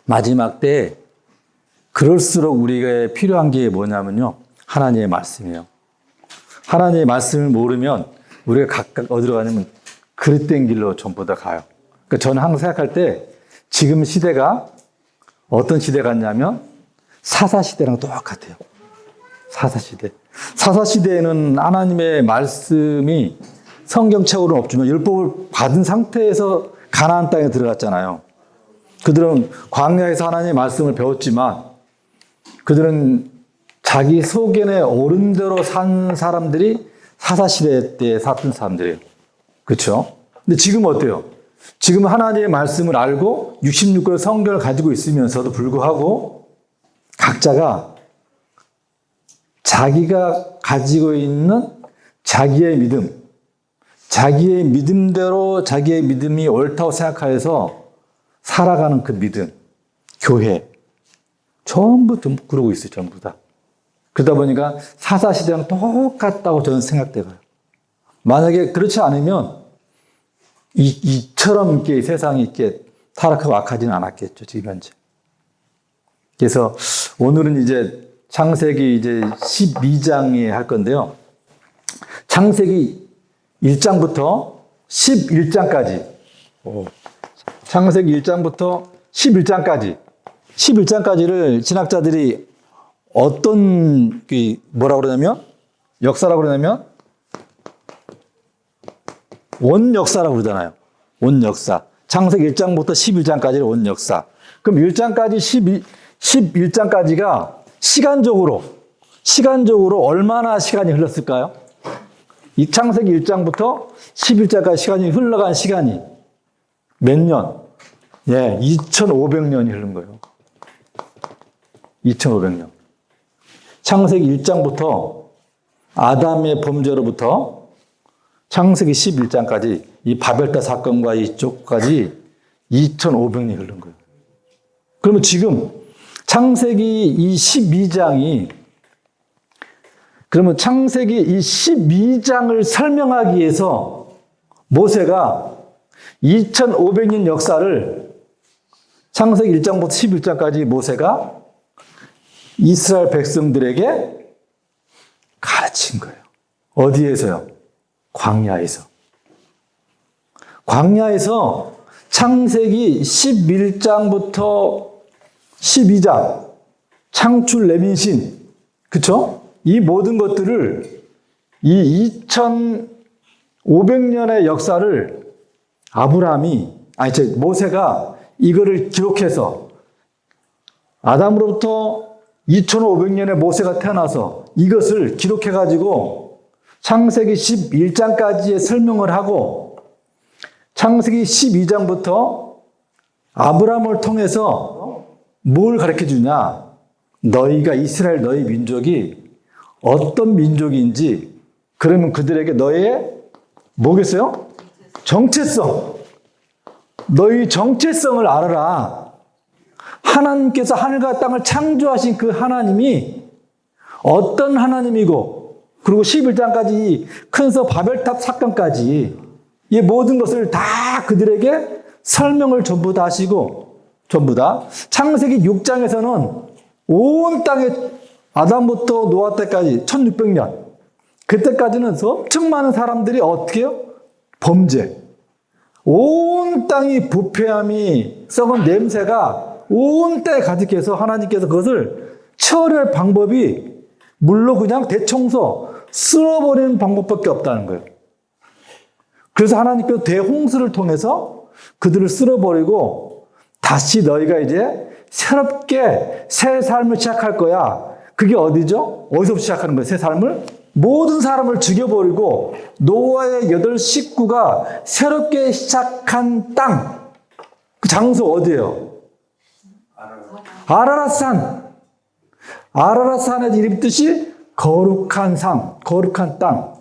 마지막 때 그럴수록 우리가 필요한 게 뭐냐면요. 하나님의 말씀이에요. 하나님의 말씀을 모르면 우리가 각각 어디로 가냐면 그릇된 길로 전부 다 가요. 그러니까 저는 항상 생각할 때 지금 시대가 어떤 시대 같냐면 사사시대랑 똑같아요. 사사시대. 사사시대에는 하나님의 말씀이 성경책으로는 없지만 율법을 받은 상태에서 가나안 땅에 들어갔잖아요. 그들은 광야에서 하나님의 말씀을 배웠지만 그들은 자기 소견에 오른 대로 산 사람들이 사사시대 때 샀던 사람들이에요. 그렇죠? 근데 지금 어때요? 지금 하나님의 말씀을 알고 66권의 성경을 가지고 있으면서도 불구하고 각자가 자기가 가지고 있는 자기의 믿음, 자기의 믿음대로 자기의 믿음이 옳다고 생각하여서 살아가는 그 믿음, 교회, 전부 그러고 있어요, 전부 다. 그러다 보니까 사사시대랑 똑같다고 저는 생각돼요. 만약에 그렇지 않으면 이처럼 이렇게 세상이 이렇게 타락하고 악하지는 않았겠죠, 지금 현재. 그래서 오늘은 이제 창세기 이제 12장에 할 건데요. 창세기 1장부터 11장까지. 창세기 1장부터 11장까지를 신학자들이 어떤 뭐라고 그러냐면 역사라고 그러냐면 원역사라고 그러잖아요. 원역사. 창세기 1장부터 11장까지를 원역사. 그럼 1장까지 11장까지가 시간적으로 얼마나 시간이 흘렀을까요? 이 창세기 1장부터 11장까지 시간이 흘러간 시간이 몇 년? 예, 2500년이 흐른 거예요. 2500년. 창세기 1장부터 아담의 범죄로부터 창세기 11장까지 이 바벨탑 사건과 이쪽까지 2500년이 흐른 거예요. 그러면 지금 창세기 이 12장이 그러면 창세기 이 12장을 설명하기 위해서 모세가 2500년 역사를 창세기 1장부터 11장까지 모세가 이스라엘 백성들에게 가르친 거예요. 어디에서요? 광야에서. 광야에서 창세기 11장부터 12장 창출 레민신 그쵸? 이 모든 것들을 이 2500년의 역사를 모세가 이거를 기록해서 아담으로부터 2500년에 모세가 태어나서 이것을 기록해가지고 창세기 11장까지의 설명을 하고 창세기 12장부터 아브라함을 통해서 뭘 가르쳐 주냐? 너희가 이스라엘 너희 민족이 어떤 민족인지 그러면 그들에게 너의 뭐겠어요? 정체성. 너희 정체성을 알아라. 하나님께서 하늘과 땅을 창조하신 그 하나님이 어떤 하나님이고 그리고 11장까지 큰 서 바벨탑 사건까지 이 모든 것을 다 그들에게 설명을 전부 다 하시고 전부 다 창세기 6장에서는 온 땅에 아담부터 노아 때까지 1600년 그때까지는 엄청 많은 사람들이 어떻게 해요? 범죄. 온 땅이 부패함이 썩은 냄새가 온 땅에 가득해서 하나님께서 그것을 처리할 방법이 물로 그냥 대청소 쓸어버리는 방법밖에 없다는 거예요. 그래서 하나님께서 대홍수를 통해서 그들을 쓸어버리고 다시 너희가 이제 새롭게 새 삶을 시작할 거야. 그게 어디죠? 어디서부터 시작하는 거예요? 새 삶을? 모든 사람을 죽여버리고 노아의 8 식구가 새롭게 시작한 땅. 그 장소 어디예요? 아라랏산. 아라랏산의 이름 뜻이 거룩한 산, 거룩한 땅.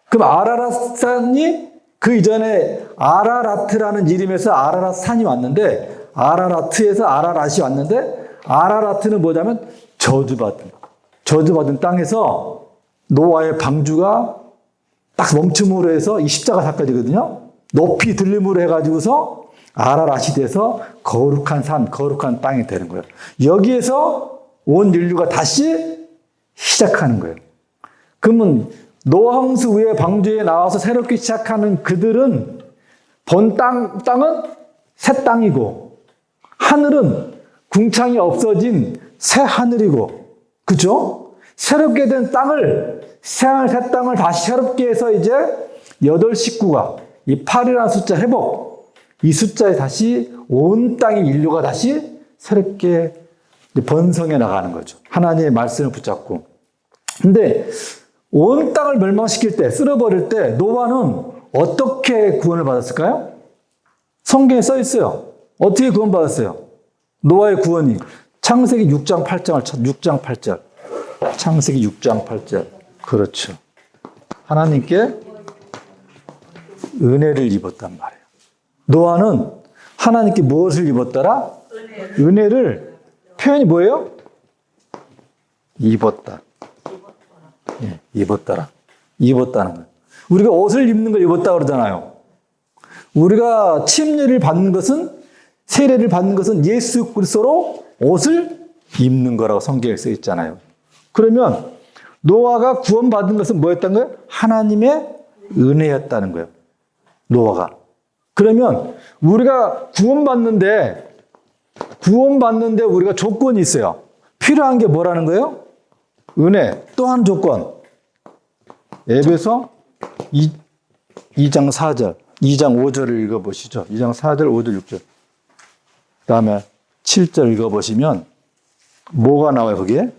그럼 아라랏산이 그 이전에 아라라트라는 이름에서 아라랏산이 왔는데 아라라트에서 아라랏이 왔는데 아라라트는 뭐냐면 저주받은 땅에서 노아의 방주가 딱 멈춤으로 해서 이 십자가 사건이거든요. 높이 들림으로 해가지고서 아라랏이 돼서 거룩한 산, 거룩한 땅이 되는 거예요. 여기에서 온 인류가 다시 시작하는 거예요. 그러면 노아홍수 후에 방주에 나와서 새롭게 시작하는 그들은 본 땅은 새 땅이고 하늘은 궁창이 없어진 새 하늘이고, 그죠? 새롭게 된 땅을, 새 땅을 다시 새롭게 해서 이제 8식구가 이 8이라는 숫자 회복, 이 숫자에 다시 온 땅의 인류가 다시 새롭게 번성해 나가는 거죠. 하나님의 말씀을 붙잡고. 근데 온 땅을 멸망시킬 때, 쓸어버릴 때 노아는 어떻게 구원을 받았을까요? 성경에 써 있어요. 어떻게 구원받았어요? 노아의 구원이. 창세기 6장 8장을 6장 8절. 창세기 6장 8절. 그렇죠. 하나님께 은혜를 입었단 말이에요. 노아는 하나님께 무엇을 입었더라? 은혜를. 표현이 뭐예요? 입었다. 예, 입었더라. 입었다는 거예요. 우리가 옷을 입는 걸 입었다 그러잖아요. 우리가 침례를 받는 것은, 세례를 받는 것은 예수 그리스도로 옷을 입는 거라고 성경에 써 있잖아요. 그러면 노아가 구원받은 것은 뭐였던 거예요? 하나님의 은혜였다는 거예요. 노아가. 그러면 우리가 구원받는데 우리가 조건이 있어요. 필요한 게 뭐라는 거예요? 은혜. 또 한 조건. 에베소 2장 4절, 2장 5절을 읽어보시죠. 2장 4절, 5절, 6절. 그 다음에 7절 읽어보시면 뭐가 나와요, 거기에?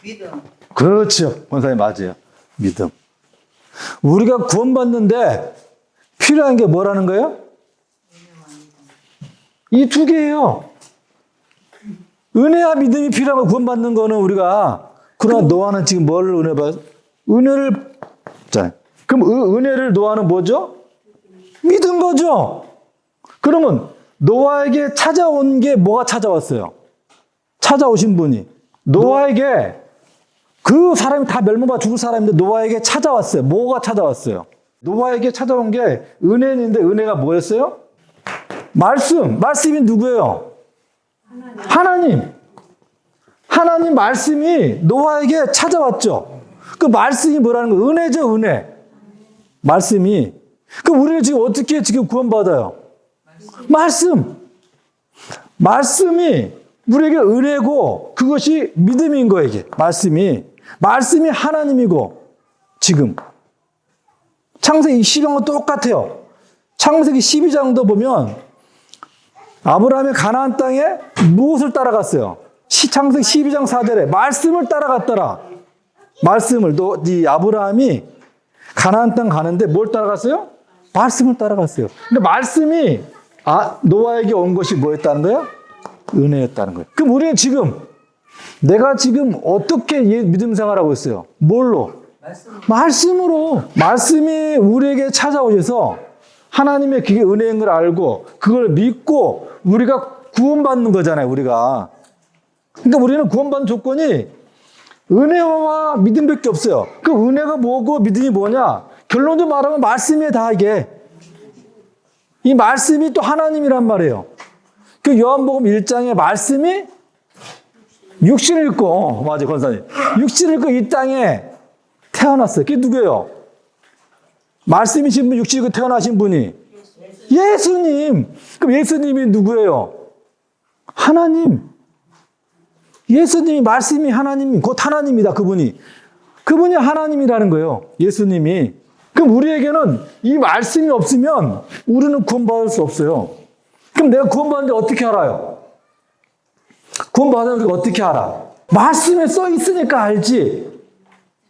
믿음. 그렇죠. 권사님 맞아요. 믿음. 우리가 구원받는데 필요한 게 뭐라는 거예요? 이 두 개예요. 은혜와 믿음이 필요한 거 구원받는 거는 우리가. 그러나 노아는 지금 뭘 은혜 받? 은혜를. 자, 그럼 은혜를 노아는 뭐죠? 믿은 거죠. 그러면 노아에게 찾아온 게 뭐가 찾아왔어요? 찾아오신 분이 노아에게, 그 사람이 다 멸망받아 죽을 사람인데 노아에게 찾아왔어요. 뭐가 찾아왔어요? 노아에게 찾아온 게 은혜인데 은혜가 뭐였어요? 말씀. 말씀이 누구예요? 하나님. 하나님 말씀이 노아에게 찾아왔죠. 그 말씀이 뭐라는 거예요? 은혜죠, 은혜. 말씀이. 그럼 우리는 지금 어떻게 지금 구원받아요? 말씀. 말씀이 우리에게 은혜고 그것이 믿음인 거에게. 말씀이 하나님이고. 지금 창세기 12장도 똑같아요. 창세기 12장도 보면 아브라함이 가나안 땅에 무엇을 따라갔어요? 창세기 12장 4절에 말씀을 따라갔더라. 말씀을. 이 아브라함이 가나안 땅 가는데 뭘 따라갔어요? 말씀을 따라갔어요. 근데 말씀이 노아에게 온 것이 뭐였다는 거예요? 은혜였다는 거예요. 그럼 우리는 지금, 내가 지금 어떻게 믿음 생활하고 있어요? 뭘로? 말씀으로. 말씀이 우리에게 찾아오셔서 하나님의 그게 은혜인 걸 알고 그걸 믿고 우리가 구원받는 거잖아요, 우리가. 그러니까 우리는 구원받는 조건이 은혜와 믿음밖에 없어요. 그 은혜가 뭐고 믿음이 뭐냐? 결론적으로 말하면 말씀이에요, 다 이게. 이 말씀이 또 하나님이란 말이에요. 그 요한복음 1장에 말씀이 육신을 입고, 맞아요, 권사님. 육신을 입고 이 땅에 태어났어요. 그게 누구예요? 말씀이신 분, 육신을 입고 태어나신 분이 예수님. 그럼 예수님이 누구예요? 하나님. 예수님이, 말씀이 하나님, 곧 하나님이다, 그분이. 그분이 하나님이라는 거예요, 예수님이. 그럼 우리에게는 이 말씀이 없으면 우리는 구원받을 수 없어요. 그럼 내가 구원받는데 어떻게 알아요? 구원받으면 우리가 어떻게 알아? 말씀에 써 있으니까 알지.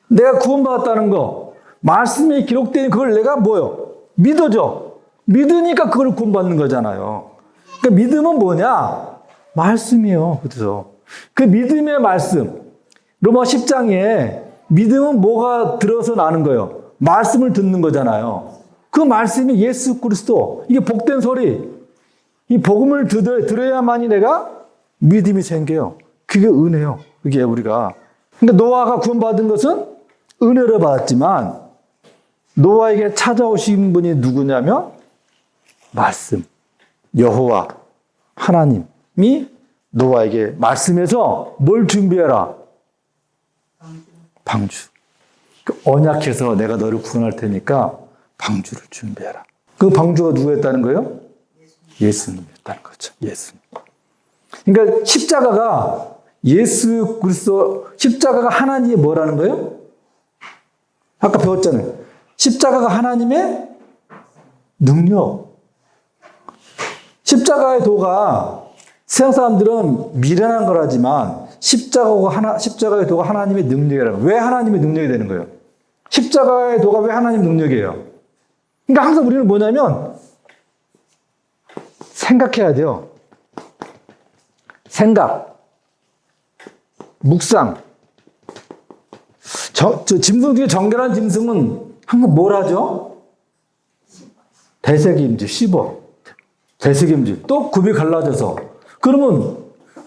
내가 구원받았다는 거, 말씀에 기록된 그걸 내가 뭐요? 믿어줘. 믿으니까 그걸 구원받는 거잖아요. 그러니까 믿음은 뭐냐? 말씀이에요. 그래서 그 믿음의 말씀, 로마 10장에 믿음은 뭐가 들어서 나는 거예요? 말씀을 듣는 거잖아요. 그 말씀이 예수 그리스도, 이게 복된 소리. 이 복음을 들어야만이 내가 믿음이 생겨요. 그게 은혜요. 그게 우리가. 그러니까 노아가 구원받은 것은 은혜를 받았지만 노아에게 찾아오신 분이 누구냐면 말씀. 여호와 하나님이 노아에게 말씀해서 뭘 준비해라? 방주. 언약해서 내가 너를 구원할 테니까 방주를 준비해라. 그 방주가 누구였다는 거예요? 예수님이었다는 거죠. 예수님. 그러니까 십자가가 예수 그리스도, 십자가가 하나님의 뭐라는 거예요? 아까 배웠잖아요. 십자가가 하나님의 능력. 십자가의 도가 세상 사람들은 미련한 거라지만 십자가의 도가 하나님의 능력이라는 거예요. 왜 하나님의 능력이 되는 거예요? 십자가의 도가 왜 하나님의 능력이에요? 그러니까 항상 우리는 뭐냐면 생각해야 돼요. 생각, 묵상. 짐승 중에 정결한 짐승은 항상 뭘 하죠? 되새김질, 씹어. 되새김질. 또 굽이 갈라져서. 그러면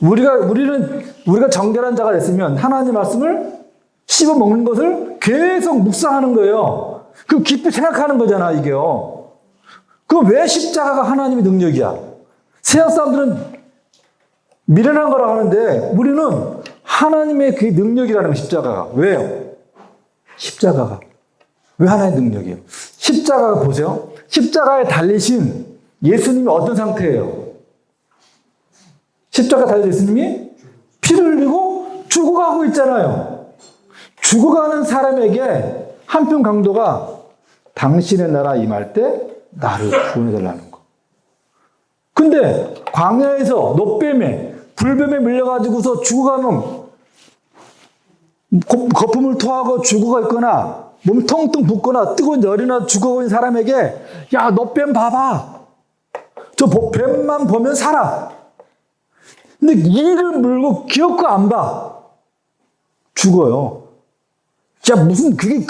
우리가 정결한 자가 됐으면 하나님 말씀을 씹어 먹는 것을 계속 묵상하는 거예요. 그럼 깊이 생각하는 거잖아, 이게요. 그럼 왜 십자가가 하나님의 능력이야? 세상 사람들은 미련한 거라고 하는데 우리는 하나님의 그 능력이라는 거, 십자가가. 왜요? 십자가가. 왜 하나님의 능력이에요? 십자가가 보세요. 십자가에 달리신 예수님이 어떤 상태예요? 십자가 달린 예수님이 피를 흘리고 죽어가고 있잖아요. 죽어가는 사람에게 한편 강도가 당신의 나라 임할 때 나를 구원해달라는 거. 근데 광야에서 노뱀에 불뱀에 밀려가지고서 죽어가면 거품을 토하고 죽어가 있거나 몸 텅텅 붓거나 뜨거운 열이나 죽어가고 있는 사람에게 야, 노뱀 봐봐. 저 뱀만 보면 살아. 근데 이를 물고 기어코 안 봐. 죽어요. 야, 무슨 그게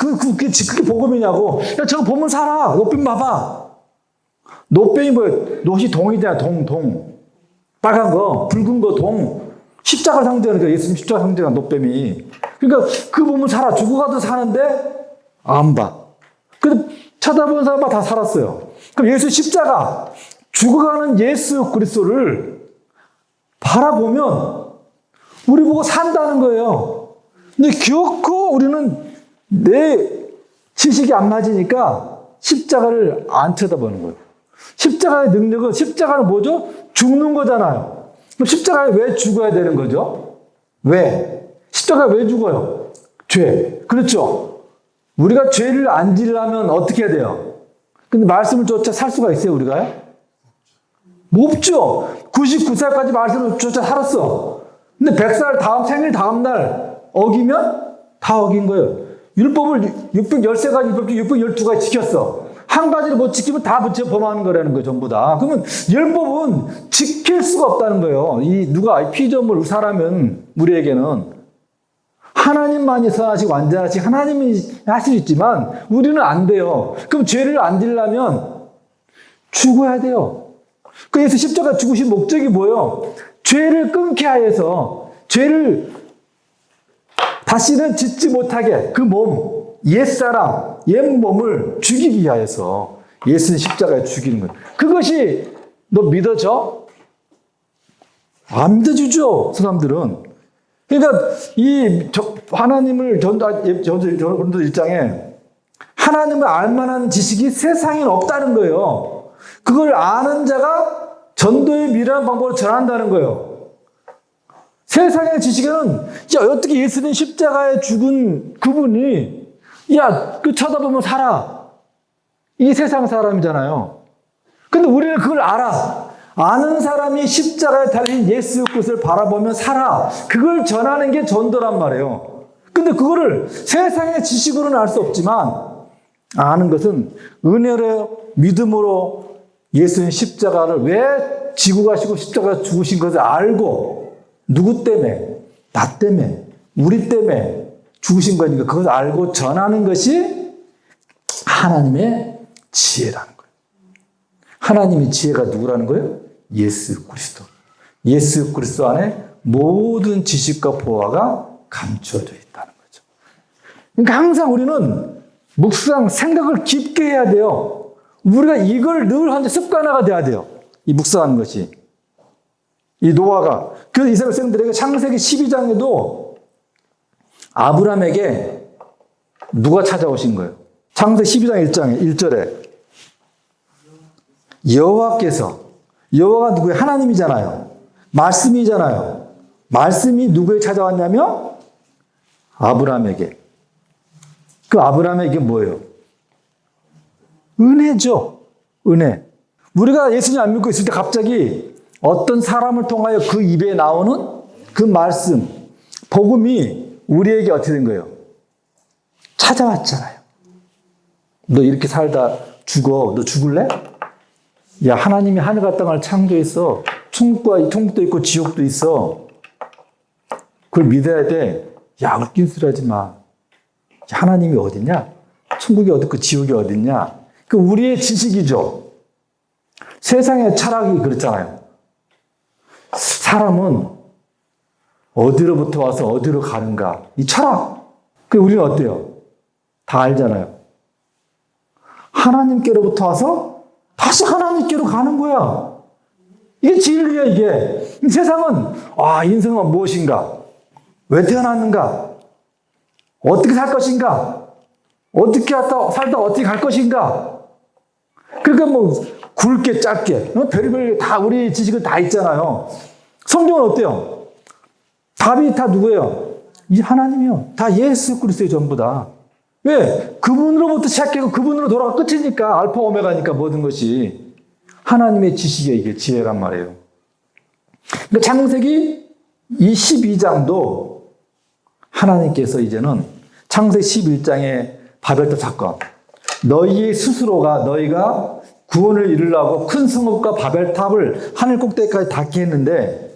복음이냐고. 야, 저거 보면 살아. 노뱀 봐봐. 노뱀이 뭐예요? 노시 동이잖아. 동. 빨간 거, 붉은 거 동. 십자가 상징하는 거야. 예수님 십자가 상징하는 노뱀이. 그러니까 그 보면 살아. 죽어가도 사는데 안 봐. 근데 쳐다보는 사람만 다 살았어요. 그럼 예수 십자가, 죽어가는 예수 그리스도를 바라보면 우리 보고 산다는 거예요. 근데 기어코 우리는 내 지식이 안 맞으니까 십자가를 안 쳐다보는 거예요. 십자가의 능력은, 십자가는 뭐죠? 죽는 거잖아요. 그럼 십자가에 왜 죽어야 되는 거죠? 왜? 십자가에 왜 죽어요? 죄. 그렇죠? 우리가 죄를 안 지으려면 어떻게 해야 돼요? 근데 말씀을 쫓아 살 수가 있어요, 우리가요? 없죠. 99살까지 말씀을 쫓아 살았어. 근데 100살 생일 다음 날 어기면 다 어긴 거예요. 율법을 613가지 율법 중 612가지 지켰어. 한 가지를 못 지키면 다 범하는 거라는 거예요, 전부 다. 그러면 율법은 지킬 수가 없다는 거예요. 누가 피조물 사람은 우리에게는 하나님만이 선하시고 완전하시고 하나님이 하실 수 있지만 우리는 안 돼요. 그럼 죄를 안 지려면 죽어야 돼요. 그래서 십자가 죽으신 목적이 뭐예요? 죄를 끊게 하여서 죄를 다시는 짓지 못하게 그 몸, 옛사람, 옛몸을 죽이기 위하여서 예수님 십자가에 죽이는 거예요. 그것이 너 믿어져? 안 믿어주죠, 사람들은. 그러니까 하나님을 전도 1장에 하나님을 알만한 지식이 세상에는 없다는 거예요. 그걸 아는 자가 전도의 미련한 방법을 전한다는 거예요. 세상의 지식에는 야, 어떻게 예수님 십자가에 죽은 그분이 야, 그 쳐다보면 살아. 이게 세상 사람이잖아요. 근데 우리는 그걸 알아. 아는 사람이 십자가에 달린 예수 그리스도를 바라보면 살아. 그걸 전하는 게 전도란 말이에요. 근데 그거를 세상의 지식으로는 알 수 없지만 아는 것은 은혜로 믿음으로 예수님 십자가를 왜 지고 가시고 십자가 죽으신 것을 알고 누구 때문에? 나 때문에, 우리 때문에 죽으신 거니까 그것을 알고 전하는 것이 하나님의 지혜라는 거예요. 하나님의 지혜가 누구라는 거예요? 예수 그리스도. 예수 그리스도 안에 모든 지식과 보화가 감추어져 있다는 거죠. 그러니까 항상 우리는 묵상, 생각을 깊게 해야 돼요. 우리가 이걸 늘 하는데 습관화가 돼야 돼요. 이 묵상하는 것이. 이 노아가. 그래서 이스라엘 백성들에게 창세기 12장에도 아브라함에게 누가 찾아오신 거예요? 창세기 12장 1절에 여호와가 누구예요? 하나님이잖아요. 말씀이잖아요. 말씀이 누구에 찾아왔냐면 아브라함에게. 그 아브라함에게 뭐예요? 은혜죠. 은혜. 우리가 예수님 안 믿고 있을 때 갑자기 어떤 사람을 통하여 그 입에 나오는 그 말씀, 복음이 우리에게 어떻게 된 거예요? 찾아왔잖아요. 너 이렇게 살다 죽어. 너 죽을래? 야, 하나님이 하늘과 땅을 창조했어. 천국도 있고 지옥도 있어. 그걸 믿어야 돼. 야, 웃긴 소리 하지 마. 하나님이 어딨냐? 천국이 어딨고 지옥이 어딨냐? 그 우리의 지식이죠. 세상의 철학이 그렇잖아요. 사람은 어디로부터 와서 어디로 가는가? 이 철학. 그 우리는 어때요? 다 알잖아요. 하나님께로부터 와서 다시 하나님께로 가는 거야. 이게 진리야, 이게. 세상은, 인생은 무엇인가? 왜 태어났는가? 어떻게 살 것인가? 어떻게 살다 어떻게 갈 것인가? 그러니까 뭐, 굵게 짧게, 별의별 다 우리 지식은 다 있잖아요. 성경은 어때요? 답이 다 누구예요? 이 하나님이요. 다 예수 그리스도의 전부 다. 왜? 그분으로부터 시작해서 그분으로 돌아가 끝이니까 알파 오메가니까 모든 것이 하나님의 지식이에요. 이게 지혜란 말이에요. 그러니까 창세기 12장도 하나님께서 이제는 창세기 11장의 바벨탑 사건, 너희가 구원을 이루려고 큰 성읍과 바벨탑을 하늘 꼭대기까지 닿게 했는데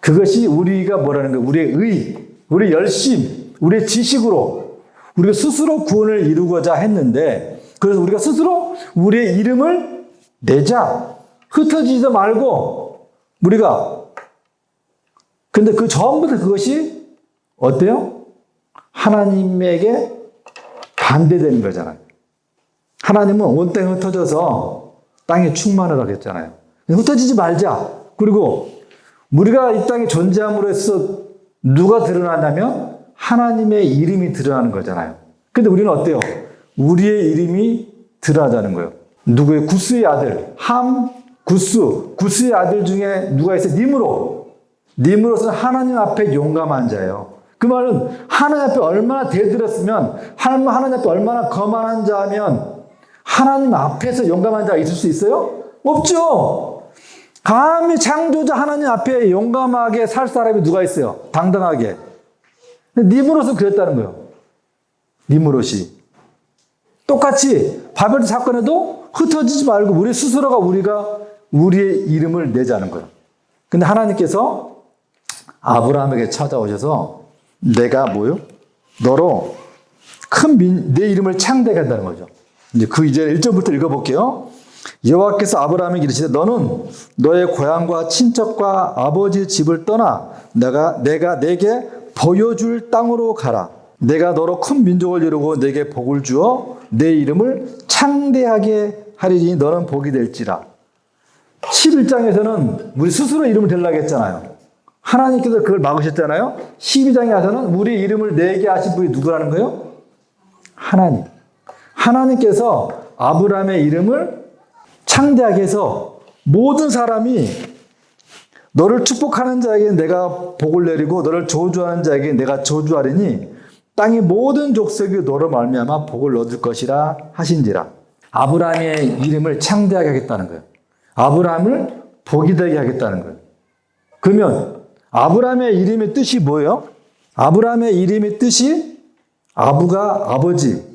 그것이 우리가 뭐라는 거예요? 우리의 의, 우리의 열심, 우리의 지식으로 우리가 스스로 구원을 이루고자 했는데 그래서 우리가 스스로 우리의 이름을 내자. 흩어지지 말고 우리가 근데 그 전부터 그것이 어때요? 하나님에게 반대되는 거잖아요. 하나님은 온 땅에 흩어져서 땅에 충만하라고 했잖아요. 흩어지지 말자. 그리고 우리가 이 땅에 존재함으로 해서 누가 드러나냐면 하나님의 이름이 드러나는 거잖아요. 근데 우리는 어때요? 우리의 이름이 드러나자는 거예요. 누구의? 구스의 아들. 구스의 아들 중에 누가 있어요? 니므롯은 하나님 앞에 용감한 자예요. 그 말은 하나님 앞에 얼마나 대들었으면 하나님 앞에 얼마나 거만한 자면 하나님 앞에서 용감한 자가 있을 수 있어요? 없죠. 감히 창조자 하나님 앞에 용감하게 살 사람이 누가 있어요? 당당하게. 니므롯은 그랬다는 거예요. 니므롯이. 똑같이 바벨 사건에도 흩어지지 말고 우리 스스로가 우리의 이름을 내자는 거예요. 근데 하나님께서 아브라함에게 찾아오셔서 내가 뭐요? 너로 내 이름을 창대하게 한다는 거죠. 이제 1절부터 읽어볼게요. 여호와께서 아브라함에게 이르시되 너는 너의 고향과 친척과 아버지 집을 떠나 내가 내게 보여줄 땅으로 가라. 내가 너로 큰 민족을 이루고 내게 복을 주어 내 이름을 창대하게 하리니 너는 복이 될지라. 11장에서는 우리 스스로 이름을 대려고 했잖아요. 하나님께서 그걸 막으셨잖아요. 12장에 와서는 우리 이름을 내게 하신 분이 누구라는 거예요? 하나님. 하나님께서 아브라함의 이름을 창대하게 해서 모든 사람이 너를 축복하는 자에게 내가 복을 내리고 너를 저주하는 자에게 내가 저주하리니 땅의 모든 족속이 너로 말미암아 복을 얻을 것이라 하신지라. 아브라함의 이름을 창대하게 하겠다는 거예요. 아브라함을 복이 되게 하겠다는 거예요. 그러면 아브라함의 이름의 뜻이 뭐예요? 아브라함의 이름의 뜻이 아부가 아버지,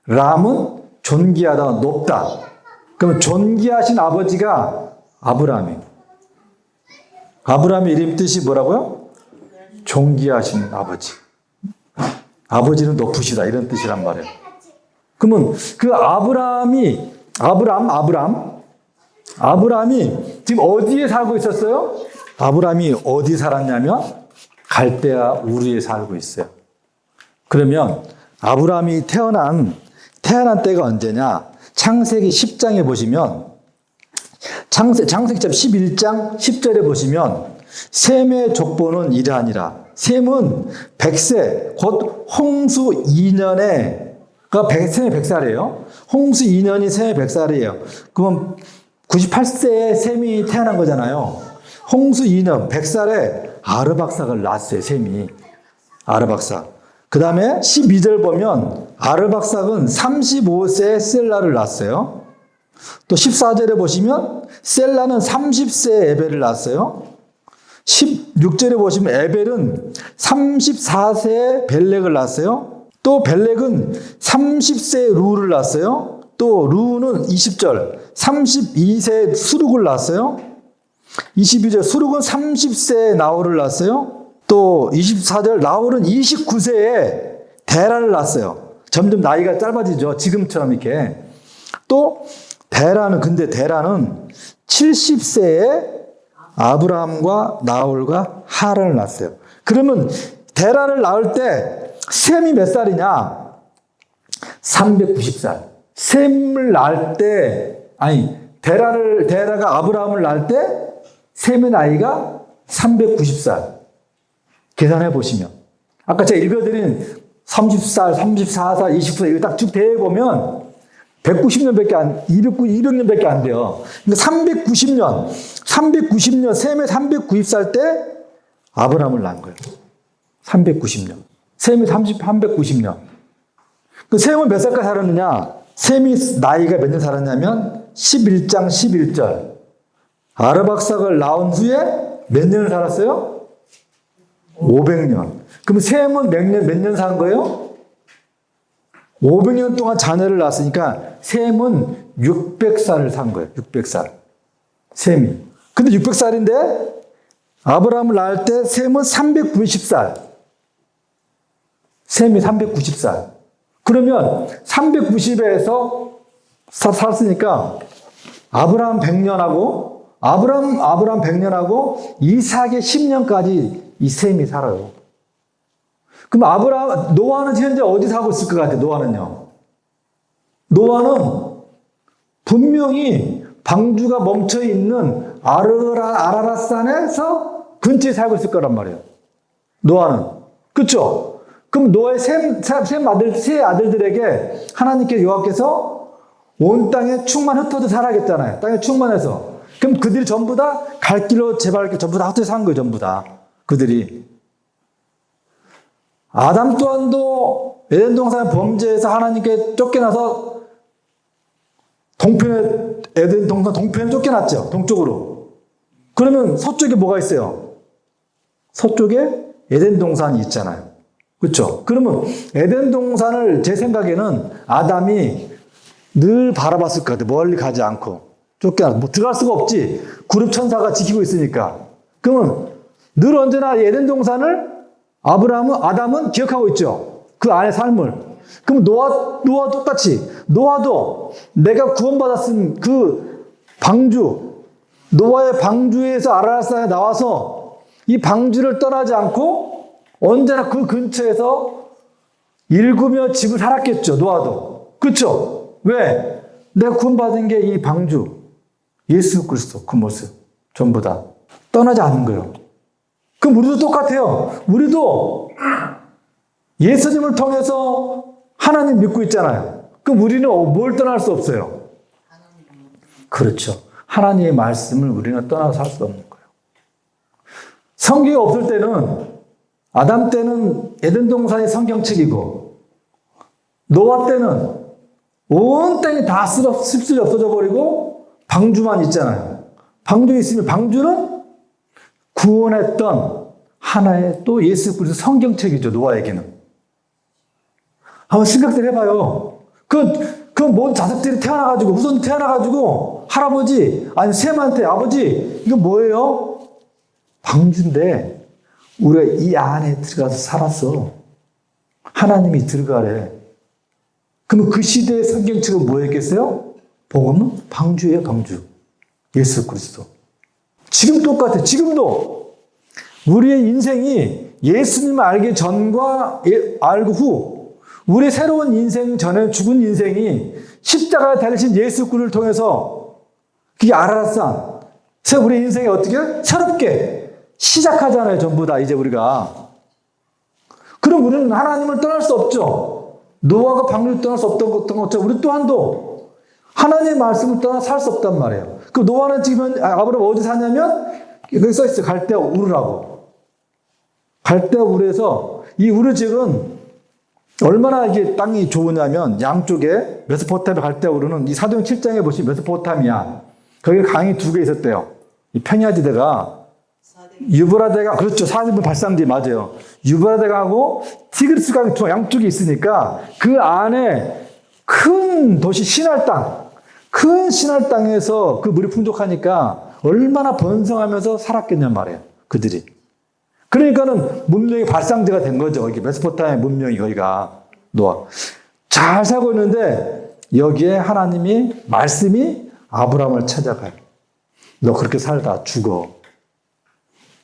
람은 존귀하다, 높다. 그럼 존귀하신 아버지가 아브라함이에요. 아브라함의 이름 뜻이 뭐라고요? 존귀하신 아버지. 아버지는 높으시다 이런 뜻이란 말이에요. 그러면 그 아브라함이 지금 어디에 살고 있었어요? 아브라함이 어디 살았냐면 갈대아 우르에 살고 있어요. 그러면 아브라함이 태어난 때가 언제냐? 창세기 10장에 보시면 창세기tab 11장 10절에 보시면 셈의 족보는 이러하니라. 셈은 100세, 곧 홍수 2년에, 그러니까 셈이 100살이에요. 홍수 2년이 셈의 100살이에요. 그러면 98세에 셈이 태어난 거잖아요. 홍수 2년, 100살에 아르박삭을 낳았어요, 셈이. 아르박삭. 그 다음에 12절 보면 아르박삭은 35세에 셀라를 낳았어요. 또 14절에 보시면 셀라는 30세에 에벨을 낳았어요. 16절에 보시면 에벨은 34세에 벨렉을 낳았어요. 또 벨렉은 30세에 루를 낳았어요. 또 루는 20절 32세에 수룩을 낳았어요. 22절 수룩은 30세에 나홀을 낳았어요. 또 24절 나홀은 29세에 데라를 낳았어요. 점점 나이가 짧아지죠. 지금처럼 이렇게. 또 데라는 70세에 아브라함과 나홀과 하란을 낳았어요. 그러면 데라를 낳을 때 셈이 몇 살이냐? 390살. 셈을 낳을 때, 데라가 아브라함을 낳을 때 셈의 나이가 390살. 계산해 보시면. 아까 제가 읽어드린 30살, 34살, 29살, 이거 딱 쭉 대보면 200년밖에 안 돼요. 그러니까 390년, 셈의 390살 때 아브라함을 낳은 거예요. 390년. 셈이 390년. 그 셈은 몇 살까지 살았느냐? 셈이 나이가 몇 년 살았냐면 11장 11절. 아르박삭을 낳은 후에 몇 년을 살았어요? 500년. 그럼 셈은 몇 년 산 거예요? 500년 동안 자녀를 낳았으니까 셈은 600살을 산 거예요. 600살. 셈이. 근데 600살인데 아브라함을 낳을 때 셈은 390살. 셈이 390살. 그러면 390에서 살았으니까 아브라함 100년하고 아브라함 100년하고 이삭의 10년까지 이 셈이 살아요. 그럼 노아는 현재 어디 살고 있을 것 같아요? 노아는 분명히 방주가 멈춰 있는 아라랏산에서 근처에 살고 있을 거란 말이에요. 노아는. 그렇죠? 그럼 노아의 세 아들들에게 하나님께 여호와께서 온 땅에 충만 흩어져 살아야겠잖아요. 땅에 충만해서. 그럼 그들이 전부 다 갈 길로 제발 전부 다 흩어져 산 거예요. 전부 다. 그들이. 아담 또한도 에덴 동산의 범죄에서 하나님께 쫓겨나서 에덴 동산 동편에 쫓겨났죠. 동쪽으로. 그러면 서쪽에 뭐가 있어요? 서쪽에 에덴 동산이 있잖아요. 그렇죠? 그러면 에덴 동산을 제 생각에는 아담이 늘 바라봤을 것 같아요. 멀리 가지 않고. 쫓겨나. 들어갈 수가 없지. 구름 천사가 지키고 있으니까. 그러면 늘 언제나 에덴 동산을 아담은 기억하고 있죠. 그 안의 삶을. 그럼 노아 똑같이. 노아도 내가 구원받았은 그 방주, 노아의 방주에서 아라랏산에 나와서 이 방주를 떠나지 않고 언제나 그 근처에서 일구며 집을 살았겠죠. 노아도. 그렇죠? 왜? 내가 구원받은 게 이 방주, 예수 그리스도 그 모습 전부 다 떠나지 않는 거예요. 그럼 우리도 똑같아요. 우리도 예수님을 통해서 하나님 믿고 있잖아요. 그럼 우리는 뭘 떠날 수 없어요? 그렇죠. 하나님의 말씀을 우리는 떠나서 살 수 없는 거예요. 성경이 없을 때는 아담 때는 에덴 동산이 성경책이고 노아 때는 온 땅이 다 씁쓸이 없어져 버리고 방주만 있잖아요. 방주 있으면 방주는 구원했던 하나의 또 예수 그리스도 성경책이죠. 노아에게는. 한번 생각들 해봐요. 모든 자식들이 태어나가지고 후손 태어나가지고 할아버지 아니 셈한테 아버지 이거 뭐예요? 방주인데 우리가 이 안에 들어가서 살았어. 하나님이 들어가래. 그러면 그 시대의 성경책은 뭐였겠어요? 복음은 방주예요. 방주. 예수 그리스도. 지금 똑같아. 지금도 우리의 인생이 예수님을 알기 전과 알고 후 우리의 새로운 인생 전에 죽은 인생이 십자가에 달리신 예수 그리스도를 통해서 그게 아라랏산 우리 인생이 어떻게 새롭게 시작하잖아요. 전부 다 이제 우리가. 그럼 우리는 하나님을 떠날 수 없죠. 노아가 방주를 떠날 수 없던 것처럼 우리 또한도 하나님의 말씀을 떠나 살 수 없단 말이에요. 그 노아는 지금 아브라함 어디 사냐면 여기 써 있어요. 갈대아 우르라고. 갈대아 우르에서 이 우르 지역은 얼마나 이게 땅이 좋으냐면 양쪽에 메소포타미아 갈대아 우르는 이 사도행 7장에 보시면 메소포타미아 거기 강이 두 개 있었대요. 이 평야지대가 유브라데가 그렇죠. 40분 발상지 맞아요. 유브라데강하고 티그리스 강이 두 양쪽에 있으니까 그 안에 큰 도시 신할 땅, 큰 신할 땅에서 그 물이 풍족하니까 얼마나 번성하면서 살았겠냔 말이에요. 그들이. 그러니까는 문명이 발상지가 된 거죠. 이게 메소포타미아 문명이 거기가 노아. 잘 살고 있는데 여기에 하나님이 말씀이 아브라함을 찾아가요. 너 그렇게 살다 죽어.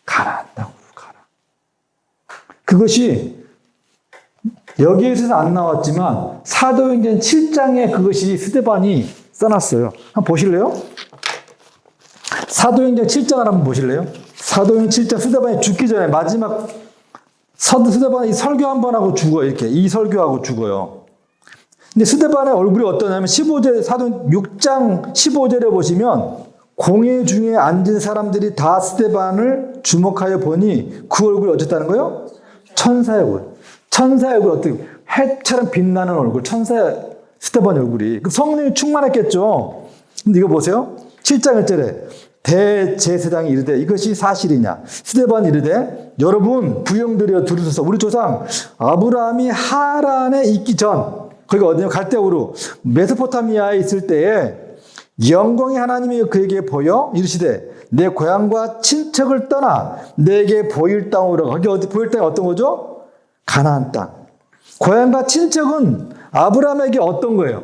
가나안 땅으로 가라. 그것이 여기에서는 안 나왔지만 사도행전 7장에 그것이 스데반이 써놨어요. 한번 보실래요? 사도행전 7장을 한번 보실래요? 사도행전 7장 스데반이 죽기 전에 마지막 스데반이 설교 한 번 하고 죽어요. 이렇게 이 설교하고 죽어요. 근데 스데반의 얼굴이 어떠냐면 15절 사도행전 6장 15절에 보시면 공회 중에 앉은 사람들이 다 스데반을 주목하여 보니 그 얼굴이 어쨌다는 거예요? 천사의 얼굴. 천사의 얼굴 어떻게 해처럼 빛나는 얼굴. 천사의 스데반 얼굴이. 그 성령이 충만했겠죠. 근데 이거 보세요. 7장 1절에 대제사장이 이르되 이것이 사실이냐. 스데반이 이르되 여러분 부형들이여 들으소서. 우리 조상 아브라함이 하란에 있기 전 거기가 어디냐 갈대아 우르 메소포타미아에 있을 때에 영광의 하나님이 그에게 보여 이르시되 내 고향과 친척을 떠나 내게 보일 땅으로. 거기 어디 보일 땅이 어떤 거죠? 가나안 땅. 고향과 친척은 아브라함에게 어떤 거예요?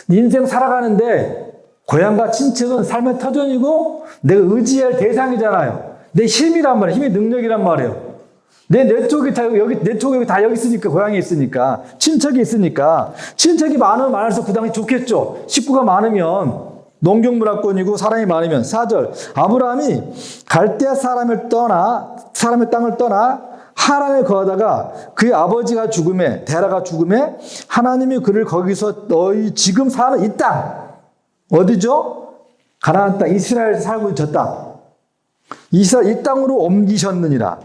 인생 살아가는데 고향과 친척은 삶의 터전이고 내가 의지할 대상이잖아요. 내 힘이란 말이에요. 힘의 능력이란 말이에요. 내 쪽이 다 여기, 내 쪽이 다 여기 있으니까, 고향에 있으니까, 친척이 있으니까, 친척이 많으면 많을수록 그 당시 좋겠죠. 식구가 많으면, 농경문화권이고 사람이 많으면. 4절. 아브라함이 갈대아 사람의 땅을 떠나 하란에 거하다가 그의 아버지가 죽음에, 데라가 죽음에 하나님이 그를 거기서 너희 지금 사는 이 땅, 어디죠? 가나안 땅, 이스라엘에서 살고 있는 저 땅. 이 땅으로 옮기셨느니라.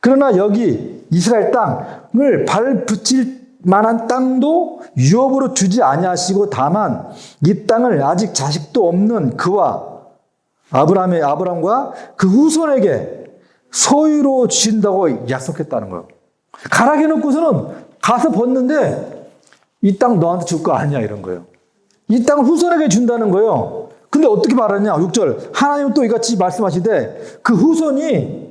그러나 여기 이스라엘 땅을 발붙일 만한 땅도 유업으로 주지 아니하시고 다만 이 땅을 아직 자식도 없는 그와 아브라함과 그 후손에게 소유로 주신다고 약속했다는 거예요. 가락해 놓고서는 가서 벗는데 이 땅 너한테 줄 거 아니야 이런 거예요. 이 땅을 후손에게 준다는 거예요. 근데 어떻게 말하냐? 6절. 하나님은 또 이같이 말씀하시되 그 후손이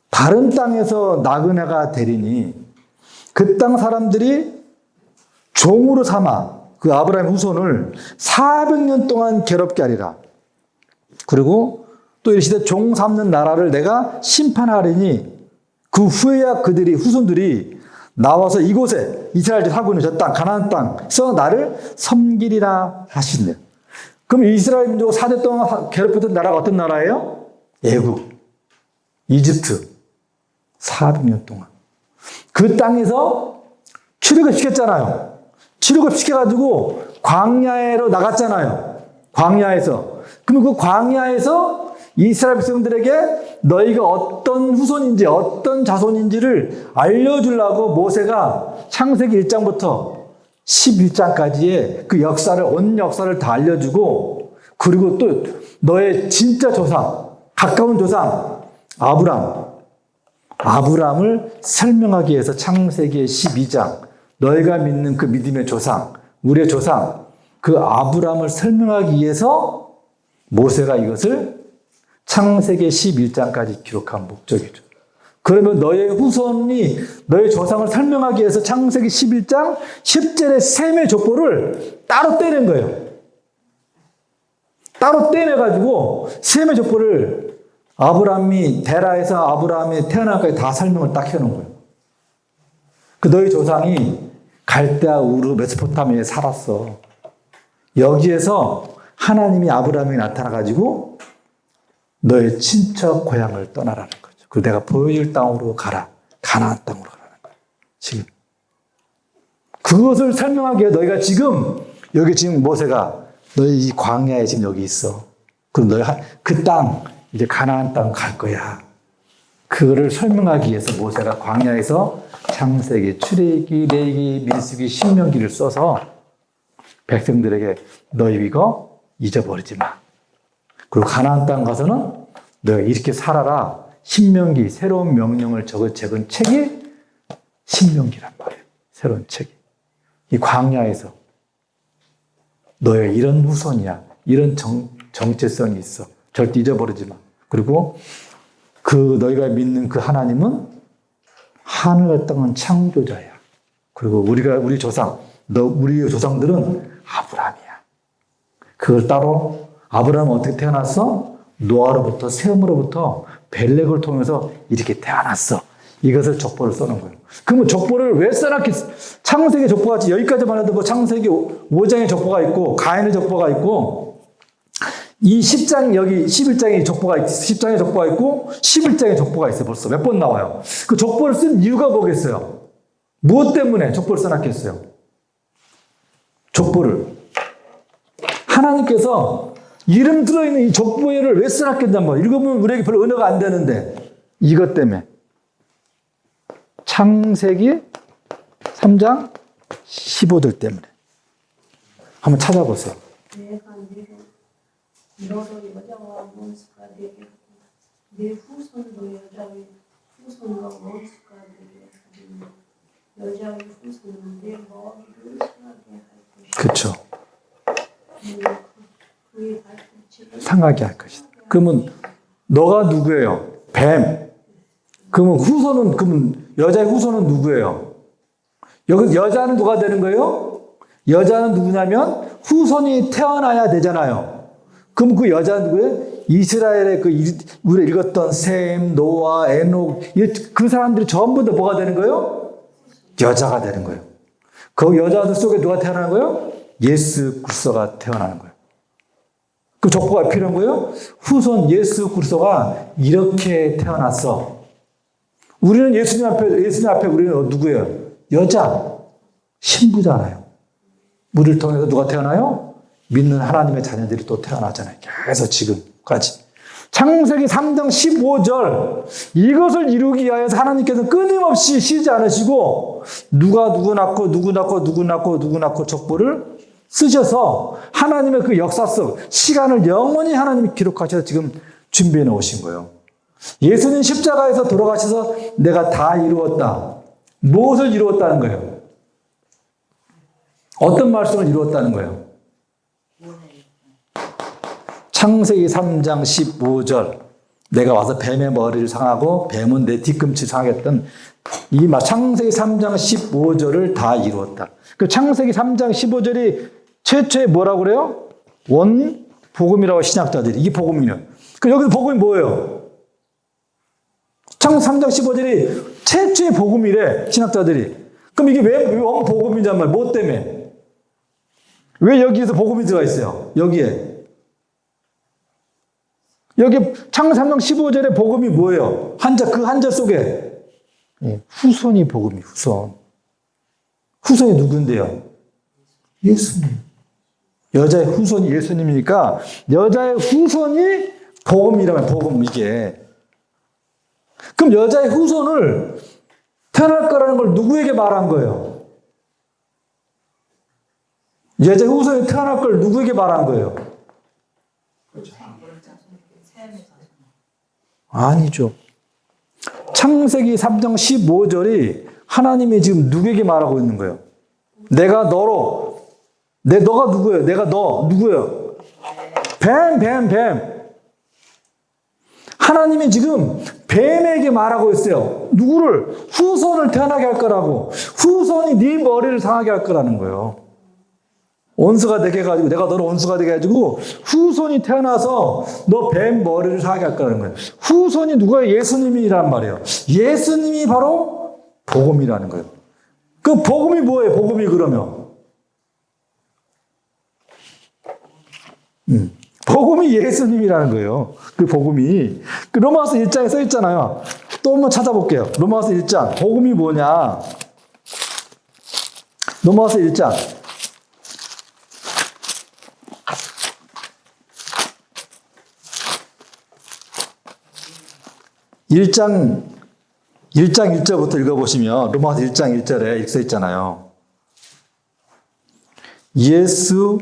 다른 땅에서 나그네가 되리니 그 땅 사람들이 종으로 삼아 그 아브라함 후손을 400년 동안 괴롭게 하리라. 그리고 또 이르시되 종 삼는 나라를 내가 심판하리니 그 후에야 그들이 후손들이 나와서 이곳에 이스라엘이 살고 있는 저 땅 가나안 땅에서 나를 섬기리라 하시네요. 그럼 이스라엘 민족을 4대 동안 괴롭혔던 나라가 어떤 나라예요? 애굽, 이집트. 400년 동안. 그 땅에서 출애굽 시켰잖아요. 출애굽 시켜가지고 광야로 나갔잖아요. 광야에서. 그럼 그 광야에서 이스라엘 백성들에게 너희가 어떤 후손인지 어떤 자손인지를 알려주려고 모세가 창세기 1장부터 11장까지의 그 역사를, 온 역사를 다 알려주고, 그리고 또 너의 진짜 조상, 가까운 조상, 아브라함을 설명하기 위해서 창세기 12장, 너희가 믿는 그 믿음의 조상, 우리의 조상, 그 아브라함을 설명하기 위해서 모세가 이것을 창세기 11장까지 기록한 목적이죠. 그러면 너의 후손이 너의 조상을 설명하기 위해서 창세기 11장 10절의 셈의 족보를 따로 떼낸 거예요. 따로 떼내가지고 셈의 족보를 아브라함이 데라에서 아브라함이 태어나기까지 다 설명을 딱 해놓은 거예요. 그 너희 조상이 갈대아 우르 메소포타미아에 살았어. 여기에서 하나님이 아브라함에게 나타나가지고 너의 친척 고향을 떠나라는 거죠. 그리고 내가 보여줄 땅으로 가라. 가나안 땅으로 가라는 거예요. 지금. 그것을 설명하기 위해 너희가 지금 여기 지금 모세가 너희 이 광야에 지금 여기 있어. 그럼 너희 그 땅 이제 가나안 땅 갈 거야. 그거를 설명하기 위해서 모세가 광야에서 창세기, 출애굽기, 레위기, 민수기, 신명기를 써서 백성들에게 너희 이거 잊어버리지 마. 그리고 가나안 땅 가서는 너희가 이렇게 살아라. 신명기, 새로운 명령을 적은 책이 신명기란 말이에요. 새로운 책이. 이 광야에서 너희가 이런 후손이야. 이런 정체성이 있어. 절대 잊어버리지 마. 그리고 그 너희가 믿는 그 하나님은 하늘과 땅은 창조자야. 그리고 우리 조상, 우리 조상들은 아브라함이야. 그걸 따로 아브라함은 어떻게 태어났어? 노아로부터 셈으로부터 벨렉을 통해서 이렇게 태어났어. 이것을 족보를 써놓은 거예요. 그러면 족보를 왜 써놨겠어? 창세기 족보가 여기까지만 해도 뭐 창세기 5장의 족보가 있고 가인의 족보가 있고 이 10장 여기 11장의 족보가 있고 10장의 족보가 있고 11장의 족보가 있어요. 벌써 몇 번 나와요. 그 족보를 쓴 이유가 뭐겠어요? 무엇 때문에 족보를 써놨겠어요? 족보를 하나님께서 이름 들어있는 이 족보를 왜 써놨겠단 말이에요. 읽어보면 우리에게 별로 은혜가 안 되는데 이것 때문에 창세기 3장 15절 때문에 한번 찾아보세요. 내가 너로 여자와 원수가 되게 하고 내 후손도 여자의 후손과 원수가 되게 하리니 여자의 후손은 내 머리를 상하게 할 것이다. 그렇죠. 그의 발꿈치를 상하게 할 것이다. 그러면 너가 누구예요? 뱀. 그러면 후손은 그러면 여자의 후손은 누구예요? 여기 여자는 누가 되는 거예요? 여자는 누구냐면 후손이 태어나야 되잖아요. 그럼 그 여자는 누구예요? 이스라엘의 우리가 읽었던 셈, 노아, 에녹 그 사람들이 전부 다 뭐가 되는 거예요? 여자가 되는 거예요. 그 여자들 속에 누가 태어나는 거예요? 예수 그리스도가 태어나는 거예요. 그 족보가 필요한 거예요? 후손 예수 그리스도가 이렇게 태어났어. 우리는 예수님 앞에 우리는 누구예요? 여자, 신부잖아요. 우리를 통해서 누가 태어나요? 믿는 하나님의 자녀들이 또 태어나잖아요. 계속 지금까지. 창세기 3장 15절 이것을 이루기 위하여서 하나님께서 끊임없이 쉬지 않으시고 누가 누구 낳고 족보를 쓰셔서 하나님의 그 역사 속 시간을 영원히 하나님이 기록하셔서 지금 준비해 놓으신 거예요. 예수님 십자가에서 돌아가셔서 내가 다 이루었다. 무엇을 이루었다는 거예요? 어떤 말씀을 이루었다는 거예요? 창세기 3장 15절 내가 와서 뱀의 머리를 상하고 뱀은 내 뒤꿈치를 상하겠던 이 창세기 3장 15절을 다 이루었다. 그 창세기 3장 15절이 최초에 뭐라고 그래요? 원 복음이라고 신학자들이 이게 복음이에요. 그 여기 복음이 뭐예요? 창세기 3장 15절이 최초의 복음이래 신학자들이. 그럼 이게 왜 원 복음이란 말? 뭐 때문에? 왜 여기에서 복음이 들어가 있어요? 여기에. 여기 창세기 3장 15절의 복음이 뭐예요? 그 한자 속에 후손이 복음이 후손. 후손이 누군데요? 예수님. 여자의 후손이 예수님이니까 여자의 후손이 복음이라면 복음 이게. 그럼 여자의 후손을 태어날 거라는 걸 누구에게 말한 거예요? 여자의 후손이 태어날 걸 누구에게 말한 거예요? 아니죠. 창세기 3장 15절이 하나님이 지금 누구에게 말하고 있는 거예요? 내가 너가 누구예요? 내가 너 누구예요? 뱀. 하나님이 지금 뱀에게 말하고 있어요. 누구를? 후손을 태어나게 할 거라고. 후손이 네 머리를 상하게 할 거라는 거예요. 원수가 되게 해가지고 내가 너를 원수가 되게 해가지고 후손이 태어나서 너 뱀 머리를 상하게 할 거라는 거예요. 후손이 누구예요? 예수님이란 말이에요. 예수님이 바로 복음이라는 거예요. 그 복음이 뭐예요? 복음이 그러면 복음이 예수님이라는 거예요. 그 복음이. 그 로마서 1장에 써 있잖아요. 또 한번 찾아볼게요. 로마서 1장. 복음이 뭐냐? 로마서 1장. 1장 1절부터 읽어보시면 로마서 1장 1절에 이렇게 써 있잖아요. 예수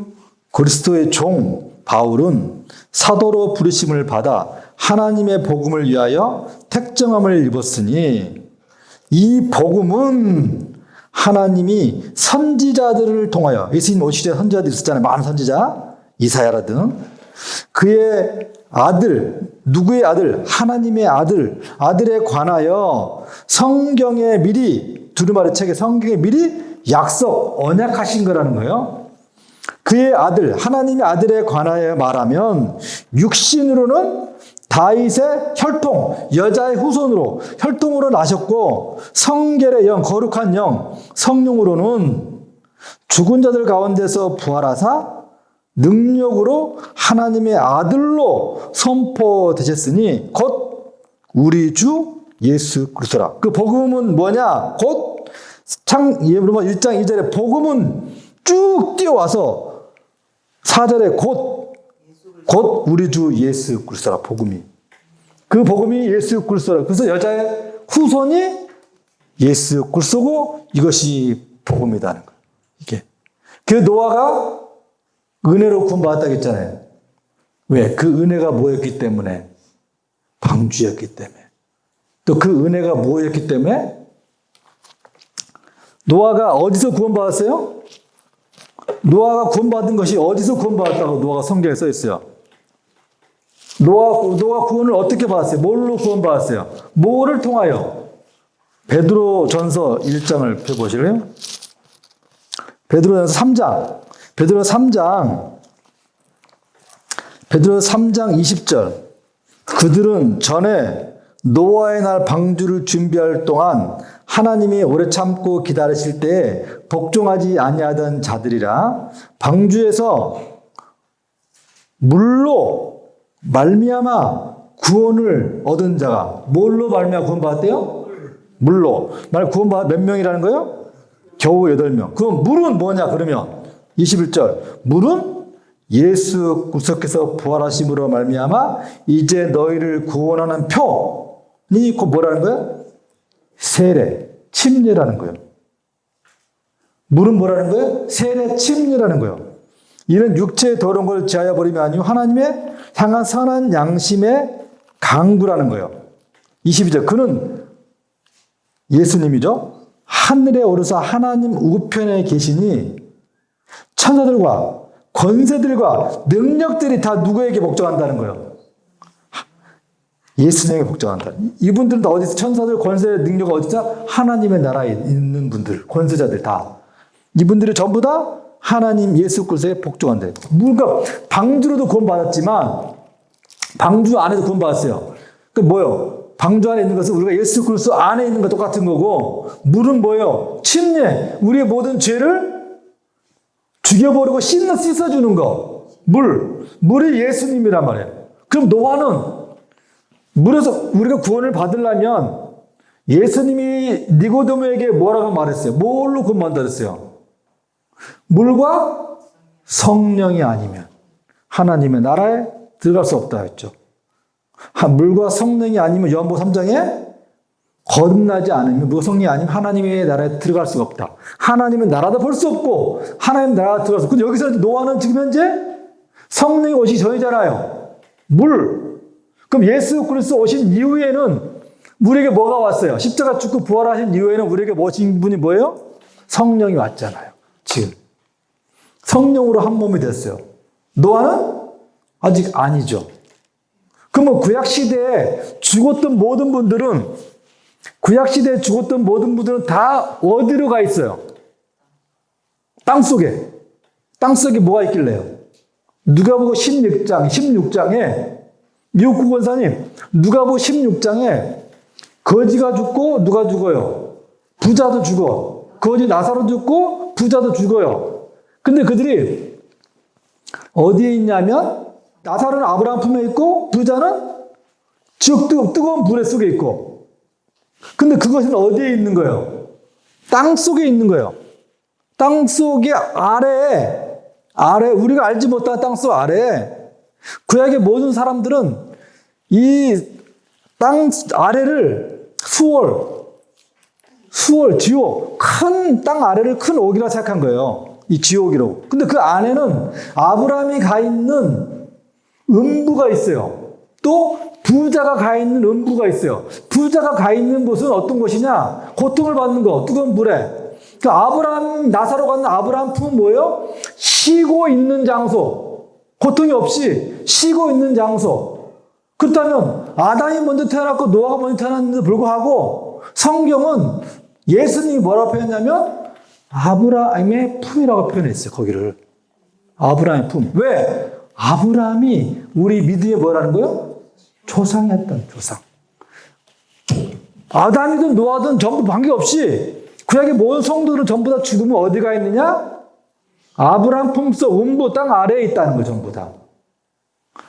그리스도의 종 바울은 사도로 부르심을 받아 하나님의 복음을 위하여 택정함을 입었으니 이 복음은 하나님이 선지자들을 통하여 예수님 오시기 전에 선지자들이 있었잖아요. 많은 선지자 이사야라든 그의 아들 누구의 아들? 하나님의 아들에 관하여 성경에 미리 두루마리 책에 성경에 미리 약속 언약하신 거라는 거예요. 그의 아들 하나님의 아들에 관하여 말하면 육신으로는 다윗의 혈통 여자의 후손으로 혈통으로 나셨고 성결의 영 거룩한 영 성령으로는 죽은 자들 가운데서 부활하사 능력으로 하나님의 아들로 선포되셨으니 곧 우리 주 예수 그리스도라. 그 복음은 뭐냐? 곧 로마 1장 2절에 복음은 쭉 뛰어와서 4절에 곧 우리 주 예수 그리스도라. 복음이. 그 복음이 예수 그리스도라. 그래서 여자의 후손이 예수 그리스도고 이것이 복음이라는 거예요. 이게. 그 노아가 은혜로 구원받았다고 했잖아요. 왜? 그 은혜가 뭐였기 때문에? 방주였기 때문에. 또 그 은혜가 뭐였기 때문에? 노아가 어디서 구원받았어요? 노아가 구원받은 것이 어디서 구원받았다고 노아가 성경에 써 있어요. 노아가 구원을 어떻게 받았어요? 뭘로 구원받았어요? 뭐를 통하여? 베드로 전서 1장을 펴보실래요? 베드로 전서 3장. 베드로 3장 20절. 그들은 전에 노아의 날 방주를 준비할 동안 하나님이 오래 참고 기다리실 때에 복종하지 아니하던 자들이라 방주에서 물로 말미암아 구원을 얻은 자가 뭘로 말미암아 구원받았대요? 물로. 구원받은 몇 명이라는 거예요? 겨우 8명. 그럼 물은 뭐냐 그러면? 21절. 물은 예수 그리스도께서 부활하심으로 말미암아 이제 너희를 구원하는 표니 곧 뭐라는 거예요? 세례, 침례라는 거예요. 물은 뭐라는 거예요? 세례, 침례라는 거예요. 이는 육체의 더러운 걸 제하여 버림이 아니고 하나님의 향한 선한 양심의 강구라는 거예요. 22절. 그는 예수님이죠. 하늘에 오르사 하나님 우편에 계시니 천사들과 권세들과 능력들이 다 누구에게 복종한다는 거예요? 예수님에게 복종한다. 이분들은 다 어디서 천사들, 권세, 능력 어디서? 하나님의 나라에 있는 분들, 권세자들 다. 이분들이 전부 다 하나님 예수 그리스도에 복종한다. 그러니까 방주로도 구원받았지만 방주 안에도 구원받았어요. 그 뭐요? 방주 안에 있는 것은 우리가 예수 그리스도 안에 있는 것 똑같은 거고 물은 뭐예요? 침례. 우리의 모든 죄를 죽여버리고 씻어주는 거. 물이 예수님이란 말이에요. 그럼 노아는 물에서 우리가 구원을 받으려면 예수님이 니고데모에게 뭐라고 말했어요? 뭘로 구원받는다 그랬어요? 물과 성령이 아니면 하나님의 나라에 들어갈 수 없다 했죠. 물과 성령이 아니면 요한복음 3장에 거듭나지 않으면 물과 성령이 아니면 하나님의 나라에 들어갈 수가 없다. 하나님의 나라도 볼 수 없고 하나님의 나라에 들어갈 수 없고. 근데 여기서 노아는 지금 현재 성령이 오시기 전이잖아요. 물. 그럼 예수 그리스도 오신 이후에는 우리에게 뭐가 왔어요? 십자가 죽고 부활하신 이후에는 우리에게 오신 분이 뭐예요? 성령이 왔잖아요. 지금. 성령으로 한 몸이 됐어요. 노아는 아직 아니죠. 그러면 구약시대에 죽었던 모든 분들은 다 어디로 가 있어요? 땅속에. 땅속에 뭐가 있길래요? 누가복음 16장에 미국구 권사님, 누가복음 16장에 거지가 죽고 누가 죽어요? 부자도 죽어. 거지 나사로 죽고 부자도 죽어요. 근데 그들이 어디에 있냐면 나사로는 아브라함 품에 있고 부자는 지옥 뜨거운 불의 속에 있고. 근데 그것은 어디에 있는 거예요? 땅 속에 있는 거예요. 땅 속에 아래 우리가 알지 못한 땅 속 아래에 구약의 모든 사람들은 이 땅 아래를 수월, 지옥, 큰 땅 아래를 큰 옥이라 생각한 거예요. 이 지옥이라고. 근데 그 안에는 아브라함이 가 있는 음부가 있어요. 또 부자가 가 있는 음부가 있어요. 부자가 가 있는 곳은 어떤 곳이냐? 고통을 받는 거, 뜨거운 불에. 그 나사로 갔는 아브라함 품은 뭐예요? 쉬고 있는 장소. 고통이 없이 쉬고 있는 장소. 그렇다면 아담이 먼저 태어났고 노아가 먼저 태어났는데도 불구하고 성경은 예수님이 뭐라고 표현했냐면 아브라함의 품이라고 표현했어요. 거기를. 아브라함의 품. 왜? 아브라함이 우리 믿음에 뭐라는 거예요? 조상이었던 조상. 아담이든 노아든 전부 관계없이 구약의 모든 성도들은 전부 다 죽으면 어디가 있느냐? 아브라함 품속 음부 땅 아래에 있다는 거예요. 전부 다.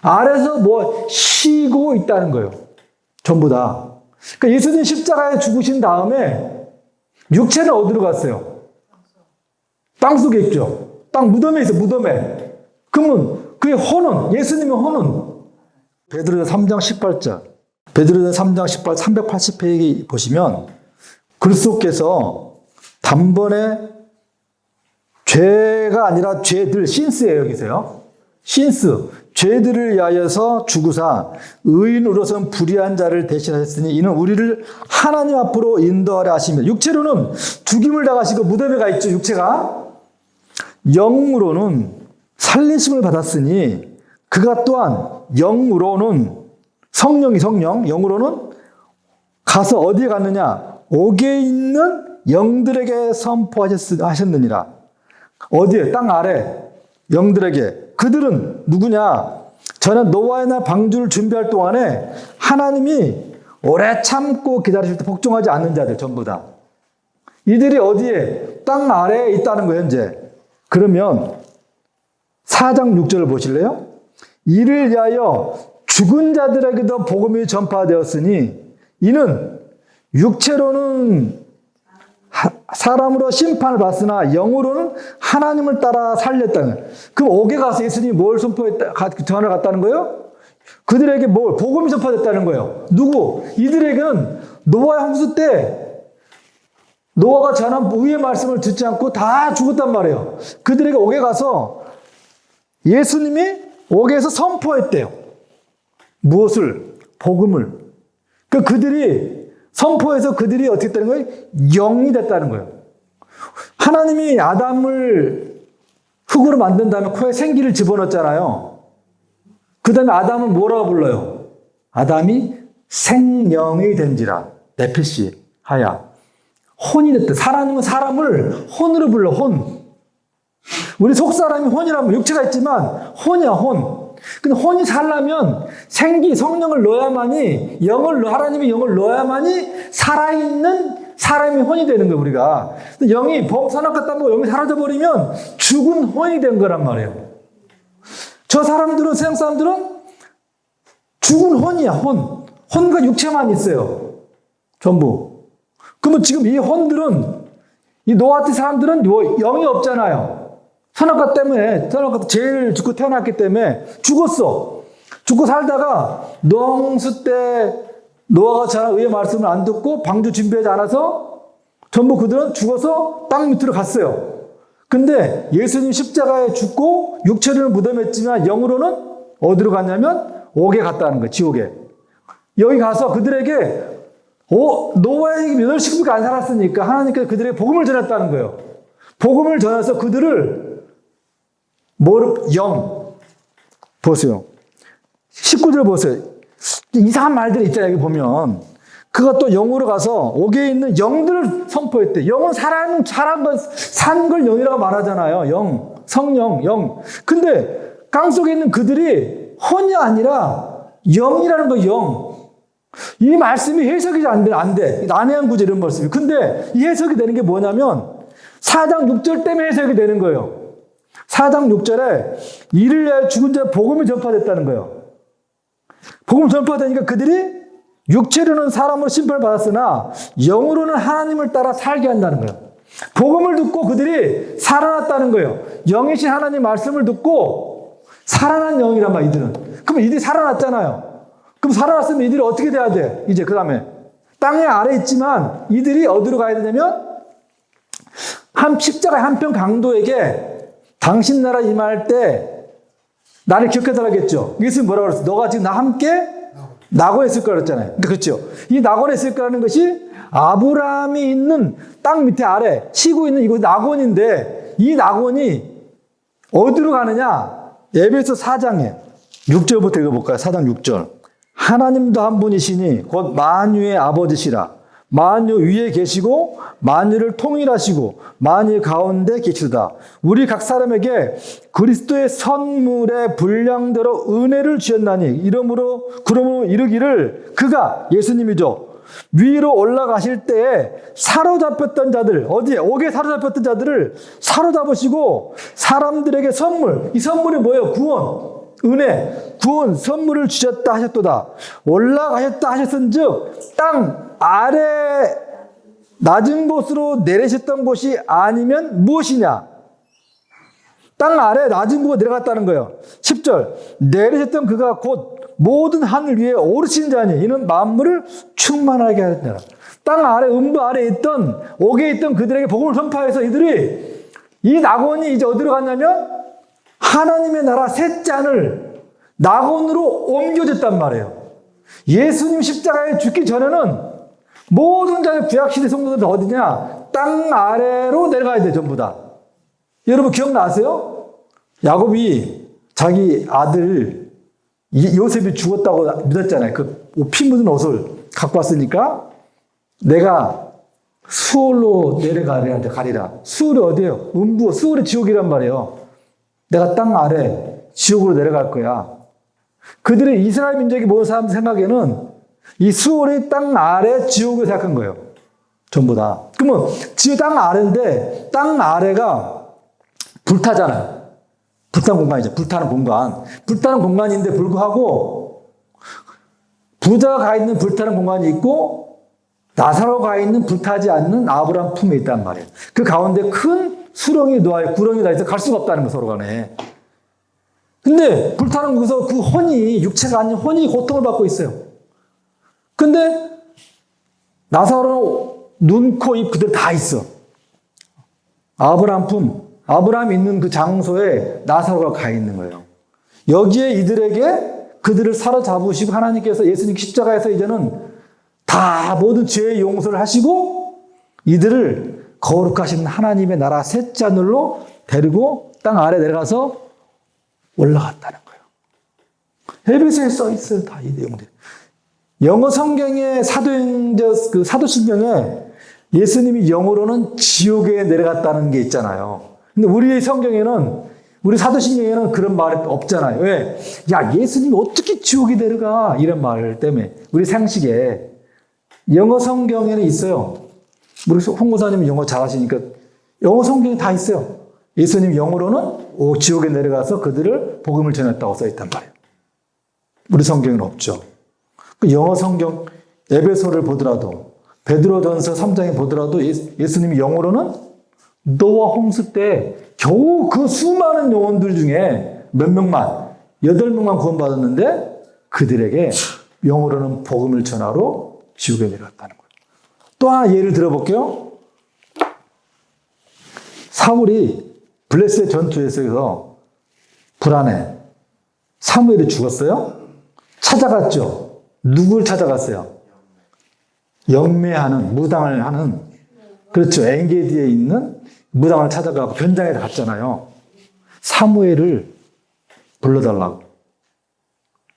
아래에서 쉬고 있다는 거예요. 전부 다. 그러니까 예수님 십자가에 죽으신 다음에 육체는 어디로 갔어요? 땅 속에 있죠. 땅 무덤에 있어요. 무덤에. 그러면 그의 혼은, 예수님의 혼은 베드로전서 3장 18절. 베드로전서 3장 18, 380페이지 보시면 그리스도께서 단번에 죄가 아니라 죄들, 신스예요. 여기서요. 신스. 죄들을 위하여서 죽으사 의인으로선 불의한 자를 대신하셨으니 이는 우리를 하나님 앞으로 인도하려 하십니다. 육체로는 죽임을 당하시고 무덤에 가 있죠. 육체가. 영으로는 살리심을 받았으니 그가 또한 영으로는 영으로는 가서 어디에 갔느냐? 옥에 있는 영들에게 선포하셨느니라. 어디에? 땅 아래 영들에게. 그들은 누구냐? 저는 노아의 날 방주를 준비할 동안에 하나님이 오래 참고 기다리실 때 복종하지 않는 자들 전부 다. 이들이 어디에? 땅 아래에 있다는 거예요, 현재. 그러면 4장 6절을 보실래요? 이를 위하여 죽은 자들에게도 복음이 전파되었으니 이는 육체로는 사람으로 심판을 받으나 영으로는 하나님을 따라 살렸다는. 그럼 옥에 가서 예수님이 뭘 전을 갔다는 거예요? 그들에게 복음이 전파됐다는 거예요. 누구? 이들에게는 노아의 홍수 때 노아가 전한 의의 말씀을 듣지 않고 다 죽었단 말이에요. 그들에게 옥에 가서 예수님이 옥에서 선포했대요. 무엇을? 복음을. 그들이 선포해서 그들이 어떻게 됐다는 거예요? 영이 됐다는 거예요. 하나님이 아담을 흙으로 만든 다음에 코에 생기를 집어넣었잖아요. 그 다음에 아담은 뭐라고 불러요? 아담이 생명이 된지라. 네피시 하야. 혼이 됐다. 하나님은 사람을 혼으로 불러. 혼. 우리 속사람이 혼이라면 육체가 있지만 혼이야. 혼. 근데 혼이 살려면 성령을 넣어야만이 하나님의 영을 넣어야만이 살아있는 사람이 혼이 되는 거예요. 우리가. 근데 영이 산악갔다 보고 영이 사라져버리면 죽은 혼이 된 거란 말이에요. 저 사람들은 세상 사람들은 죽은 혼이야. 혼과 육체만 있어요. 전부. 그러면 지금 이 혼들은 이 노아트 사람들은 영이 없잖아요. 선악과 때문에, 제일 죽고 태어났기 때문에 죽었어. 죽고 살다가 노홍수 때 노아가 전한 의의 말씀을 안 듣고 방주 준비하지 않아서 전부 그들은 죽어서 땅 밑으로 갔어요. 근데 예수님 십자가에 죽고 육체로는 무덤했지만 영으로는 어디로 갔냐면 옥에 갔다는 거예요. 지옥에. 여기 가서 그들에게 노아에게 몇 년씩밖에 안 살았으니까 하나님께서 그들에게 복음을 전했다는 거예요. 복음을 전해서 그들을 영. 보세요. 19절 보세요. 이상한 말들이 있잖아요. 여기 보면. 그가 또 영으로 가서 옥에 있는 영들을 선포했대. 영은 산 걸 영이라고 말하잖아요. 영. 성령, 영. 근데 강 속에 있는 그들이 혼이 아니라 영이라는 거, 영. 이 말씀이 해석이 안 돼. 난해한 구절 이런 말씀이. 근데 이 해석이 되는 게 뭐냐면 4장 6절 때문에 해석이 되는 거예요. 4장 6절에 이를 위하여 죽은 자의 복음이 전파됐다는 거예요. 복음 전파되니까 그들이 육체로는 사람으로 심판을 받았으나 영으로는 하나님을 따라 살게 한다는 거예요. 복음을 듣고 그들이 살아났다는 거예요. 영이신 하나님 말씀을 듣고 살아난 영이란 말이야, 이들은. 그럼 이들이 살아났잖아요. 그럼 살아났으면 이들이 어떻게 돼야 돼? 이제 그 다음에 땅의 아래 있지만 이들이 어디로 가야 되냐면 십자가의 한편 강도에게 당신 나라 임할 때 나를 기억해달라겠죠. 이것은 뭐라고 그랬어? 너가 지금 나 함께 낙원에 있을 거라 그랬잖아요. 그렇죠. 이 낙원에 있을 거라는 것이 아브라함이 있는 땅 밑에 아래 쉬고 있는 이곳 낙원인데 이 낙원이 어디로 가느냐? 에베소 4장에 6절부터 읽어볼까요? 4장 6절. 하나님도 한 분이시니 곧 만유의 아버지시라. 만유 위에 계시고 만유를 통일하시고 만유 가운데 계시다. 우리 각 사람에게 그리스도의 선물의 분량대로 은혜를 주셨나니 그러므로 이르기를 그가 예수님이죠. 위로 올라가실 때에 사로잡혔던 자들 어디에 옥에 사로잡혔던 자들을 사로잡으시고 사람들에게 선물 이 선물이 뭐예요? 구원 은혜 구원 선물을 주셨다 하셨도다. 올라가셨다 하셨은즉 땅 아래 낮은 곳으로 내리셨던 곳이 아니면 무엇이냐? 땅 아래 낮은 곳으로 내려갔다는 거예요. 10절 내리셨던 그가 곧 모든 하늘 위에 오르신 자니 이는 만물을 충만하게 하였느라. 땅 아래 음부 아래 있던 옥에 있던 그들에게 복음을 선포해서 이들이 이 낙원이 이제 어디로 갔냐면 하나님의 나라 셋째 하늘 낙원으로 옮겨졌단 말이에요. 예수님 십자가에 죽기 전에는 모든 자의 구약시대 성도들은 어디냐? 땅 아래로 내려가야 돼 전부 다. 여러분 기억나세요? 야곱이 자기 아들 요셉이 죽었다고 믿었잖아요. 그 피 묻은 옷을 갖고 왔으니까 내가 수월로 가리라. 수월이 어디예요? 음부, 수월이 지옥이란 말이에요. 내가 땅 아래 지옥으로 내려갈 거야. 그들이 이스라엘 민족이 모든 사람들 생각에는 이 수월이 땅 아래 지옥을 생각한 거예요. 전부 다. 그러면 땅 아래인데 땅 아래가 불타잖아요. 불타는 공간이죠. 불타는 공간. 불타는 공간인데 불구하고 부자가 가 있는 불타는 공간이 있고 나사로가 가 있는 불타지 않는 아브라함 품에 있단 말이에요. 그 가운데 큰 수렁이 놓아요. 구렁이 다 있어 갈 수가 없다는 거 서로 간에. 근데 불타는 곳에서 그 혼이 육체가 아닌 혼이 고통을 받고 있어요. 근데 나사로 눈, 코, 입 그대로 다 있어. 아브라함 품. 아브라함이 있는 그 장소에 나사로가 가 있는 거예요. 여기에 이들에게 그들을 사로잡으시고 하나님께서 예수님 십자가에서 이제는 다 모든 죄의 용서를 하시고 이들을 거룩하신 하나님의 나라 셋째 하늘로 데리고 땅 아래 내려가서 올라갔다는 거예요. 에베소에 써 있어요. 다 이 내용들. 영어 성경의 사도신경에 예수님이 영으로는 지옥에 내려갔다는 게 있잖아요. 근데 우리의 성경에는 우리 사도신경에는 그런 말이 없잖아요. 왜? 야, 예수님이 어떻게 지옥에 내려가? 이런 말 때문에. 우리 상식에. 영어 성경에는 있어요. 우리 홍고사님이 영어 잘하시니까 영어 성경에 다 있어요. 예수님 영으로는 지옥에 내려가서 그들을 복음을 전했다고 써있단 말이에요. 우리 성경에는 없죠. 그 영어 성경 에베소를 보더라도 베드로전서 3장에 보더라도 예수님이 영으로는 노아 홍수 때 겨우 그 수많은 영혼들 중에 몇 명만 8명만 구원받았는데 그들에게 영으로는 복음을 전하러 지옥에 내려갔다는 거예요. 또 하나 예를 들어볼게요. 사울이 블레셋 전투에서 불안해. 사무엘이 죽었어요? 찾아갔죠. 누굴 찾아갔어요? 영매하는 무당을 하는 그렇죠. 엔게디에 있는 무당을 찾아가고 변장에 갔잖아요. 사무엘을 불러달라고.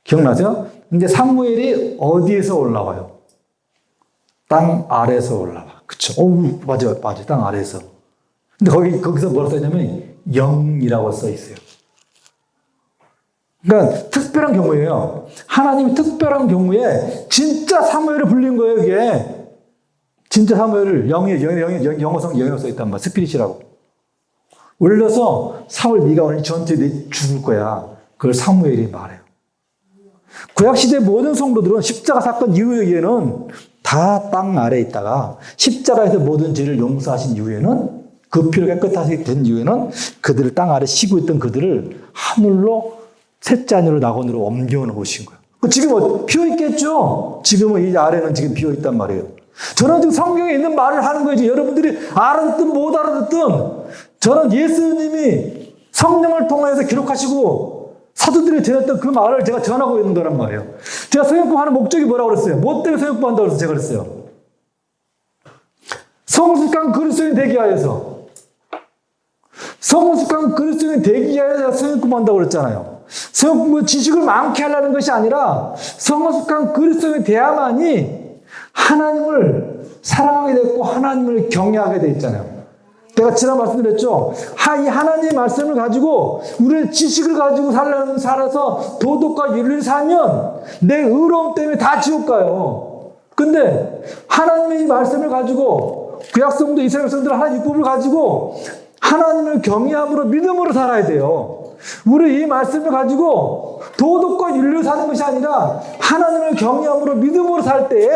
기억나세요? 근데 사무엘이 어디에서 올라와요? 땅 아래에서 올라와. 그쵸? 맞아요. 땅 아래에서. 근데 거기서 뭐라고 써있냐면 영이라고 써 있어요. 그러니까 특별한 경우예요. 하나님이 특별한 경우에 진짜 사무엘을 불린 거예요, 이게. 진짜 사무엘을 영어성 영어로 써 있단 말이에요. 스피릿이라고. 올려서 사울 네가 오늘 전투에 죽을 거야. 그걸 사무엘이 말해요. 구약시대 모든 성도들은 십자가 사건 이후에는 다 땅 아래에 있다가 십자가에서 모든 죄를 용서하신 이후에는 그 피로 깨끗하게 된 이후에는 그들을 땅 아래 쉬고 있던 그들을 하늘로 셋째 하늘로 낙원으로 옮겨 놓으신 거예요. 지금 비어 있겠죠? 지금은 이 아래는 지금 비어 있단 말이에요. 저는 지금 성경에 있는 말을 하는 거예요. 여러분들이 알아듣든 못 알아듣든 저는 예수님이 성령을 통해서 기록하시고 사도들이 전했던 그 말을 제가 전하고 있는 거란 말이에요. 제가 성역부 하는 목적이 뭐라고 그랬어요? 뭐 때문에 성역부 한다고 그래서 제가 그랬어요. 성숙한 그리스도인 되기 위하여서. 성숙한 그리스도인 되기 위하여서 성역부 한다고 그랬잖아요. 성역부 지식을 많게 하려는 것이 아니라 성숙한 그리스도인이 돼야만이 하나님을 사랑하게 됐고 하나님을 경외하게 돼 있잖아요. 제가 지난 말씀드렸죠. 이 하나님의 말씀을 가지고 우리의 지식을 가지고 살아서 도덕과 윤리를 살면 내 의로움 때문에 다 지옥 가요. 근데 하나님의 이 말씀을 가지고 구약성도 이스라엘 백성들 하나님 율법을 가지고 하나님을 경외함으로 믿음으로 살아야 돼요. 우리 이 말씀을 가지고 도덕과 윤리를 사는 것이 아니라 하나님을 경외함으로 믿음으로 살 때에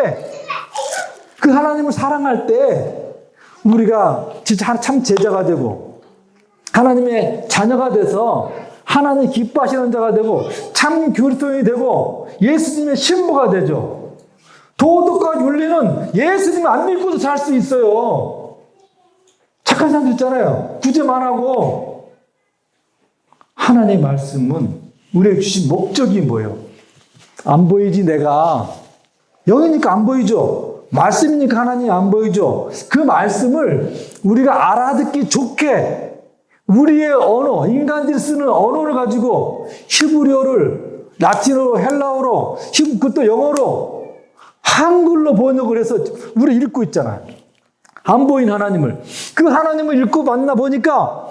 그 하나님을 사랑할 때 우리가 진짜 참 제자가 되고 하나님의 자녀가 돼서 하나님 기뻐하시는 자가 되고 참 그리스도인이 되고 예수님의 신부가 되죠. 도덕과 윤리는 예수님 안 믿고도 살 수 있어요. 착한 사람들 있잖아요. 구제만 하고. 하나님의 말씀은 우리에게 주신 목적이 뭐예요? 안 보이지 내가. 영이니까 안 보이죠. 말씀이니까 하나님이 안 보이죠. 그 말씀을 우리가 알아듣기 좋게 우리의 언어, 인간들이 쓰는 언어를 가지고 히브리어를 라틴어로, 헬라어로, 그것도 영어로 한글로 번역을 해서 우리 읽고 있잖아요. 안 보인 하나님을. 그 하나님을 읽고 만나 보니까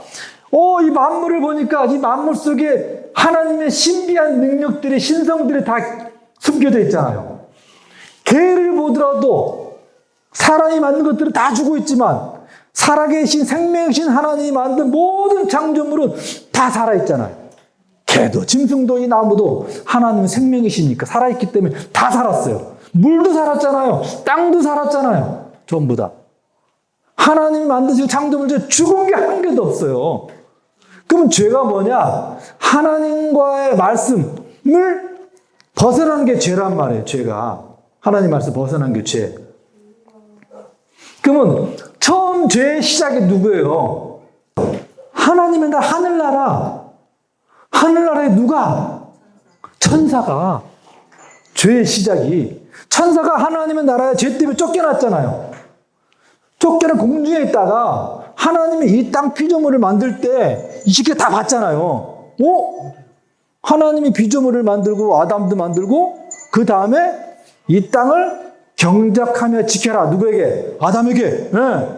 이 만물을 보니까 이 만물 속에 하나님의 신비한 능력들이, 신성들이 다 숨겨져 있잖아요. 개를 보더라도 사람이 만든 것들은 다 죽어 있지만 살아계신 생명이신 하나님이 만든 모든 창조물은 다 살아있잖아요. 개도 짐승도 이 나무도 하나님은 생명이시니까 살아있기 때문에 다 살았어요. 물도 살았잖아요. 땅도 살았잖아요. 전부 다. 하나님이 만드신 창조물 중에 죽은 게 한 개도 없어요. 그러면 죄가 뭐냐? 하나님과의 말씀을 벗어난 게 죄란 말이에요. 죄가. 하나님 말씀 벗어난 게 죄. 그러면 처음 죄의 시작이 누구예요? 하나님의 나라, 하늘나라. 하늘나라에 누가? 천사가. 죄의 시작이. 천사가 하나님의 나라에 죄 때문에 쫓겨났잖아요. 쫓겨난 공중에 있다가 하나님이 이 땅 피조물을 만들 때 이 시계 다 봤잖아요. 하나님이 피조물을 만들고 아담도 만들고 그 다음에 이 땅을 경작하며 지켜라. 누구에게? 아담에게. 네.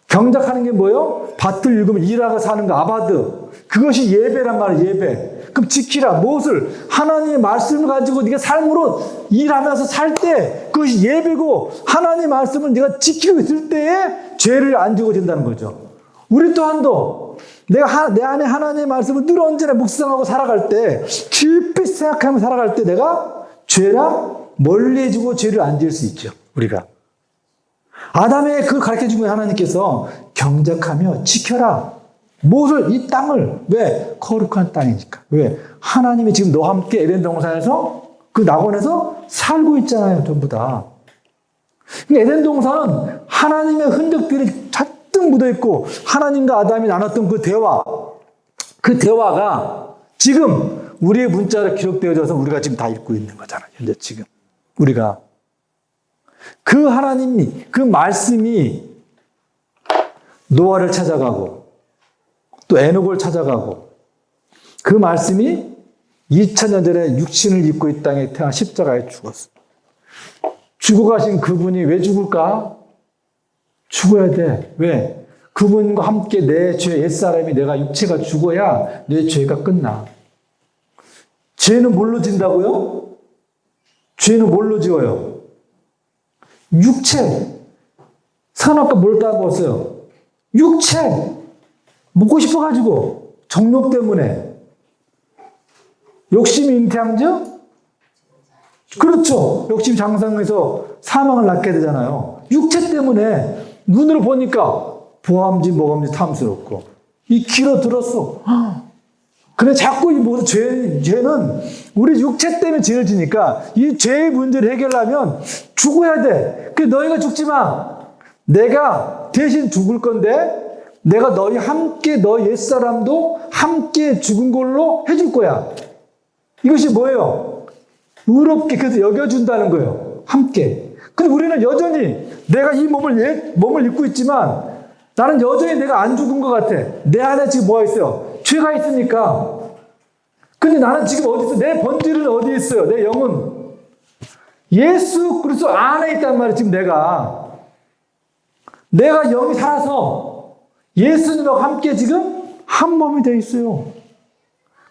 경작하는 게 뭐예요? 밭을 읽으면 일하고 사는 거, 아바드. 그것이 예배란 말이에요, 예배. 그럼 지키라. 무엇을? 하나님의 말씀을 가지고 네가 삶으로 일하면서 살 때 그것이 예배고 하나님의 말씀을 네가 지키고 있을 때에 죄를 안 지고 된다는 거죠. 우리 또한도 내가 내 안에 하나님의 말씀을 늘 언제나 묵상하고 살아갈 때 깊이 생각하며 살아갈 때 내가 죄랑 멀리해지고 죄를 안 지을 수 있죠. 우리가. 아담의 그걸 가르쳐준 거예요. 하나님께서 경작하며 지켜라. 무엇을? 이 땅을. 왜? 거룩한 땅이니까. 왜? 하나님이 지금 너와 함께 에덴 동산에서 그 낙원에서 살고 있잖아요. 전부 다. 에덴 동산은 하나님의 흔적들이 잔뜩 묻어있고 하나님과 아담이 나눴던 그 대화. 그 대화가 지금 우리의 문자로 기록되어져서 우리가 지금 다 읽고 있는 거잖아요. 현재 지금. 우리가. 그 하나님이, 그 말씀이 노아를 찾아가고 또 에녹을 찾아가고 그 말씀이 2000년 전에 육신을 입고 이 땅에 태어나 십자가에 죽었어. 죽어가신 그분이 왜 죽을까? 죽어야 돼. 왜? 그분과 함께 내 죄, 옛사람이 내가 육체가 죽어야 내 죄가 끝나. 죄는 뭘로 진다고요? 죄는 뭘로 지어요? 육체. 선악과 뭘 따먹었어요? 육체. 먹고 싶어가지고 정욕 때문에 욕심이 잉태한즉 그렇죠. 욕심 장성해서 사망을 낳게 되잖아요. 육체 때문에 눈으로 보니까 보암지 뭐암지 탐스럽고 이 귀로 들었어. 그래 자꾸 이 모든 죄는 우리 육체 때문에 죄를 지니까 이 죄의 문제를 해결하면 죽어야 돼. 그래 너희가 죽지 마. 내가 대신 죽을 건데 내가 너희 함께 너 옛사람도 함께 죽은 걸로 해줄 거야. 이것이 뭐예요? 의롭게 그래서 여겨준다는 거예요. 함께. 근데 우리는 여전히 내가 이 몸을 입고 있지만 나는 여전히 내가 안 죽은 것 같아. 내 안에 지금 뭐가 있어요? 죄가 있으니까. 근데 나는 지금 어디 있어? 내 본질은 어디 있어요? 내 영은 예수 그리스도 안에 있단 말이에요. 지금 내가 영이 살아서 예수님과 함께 지금 한 몸이 되어 있어요.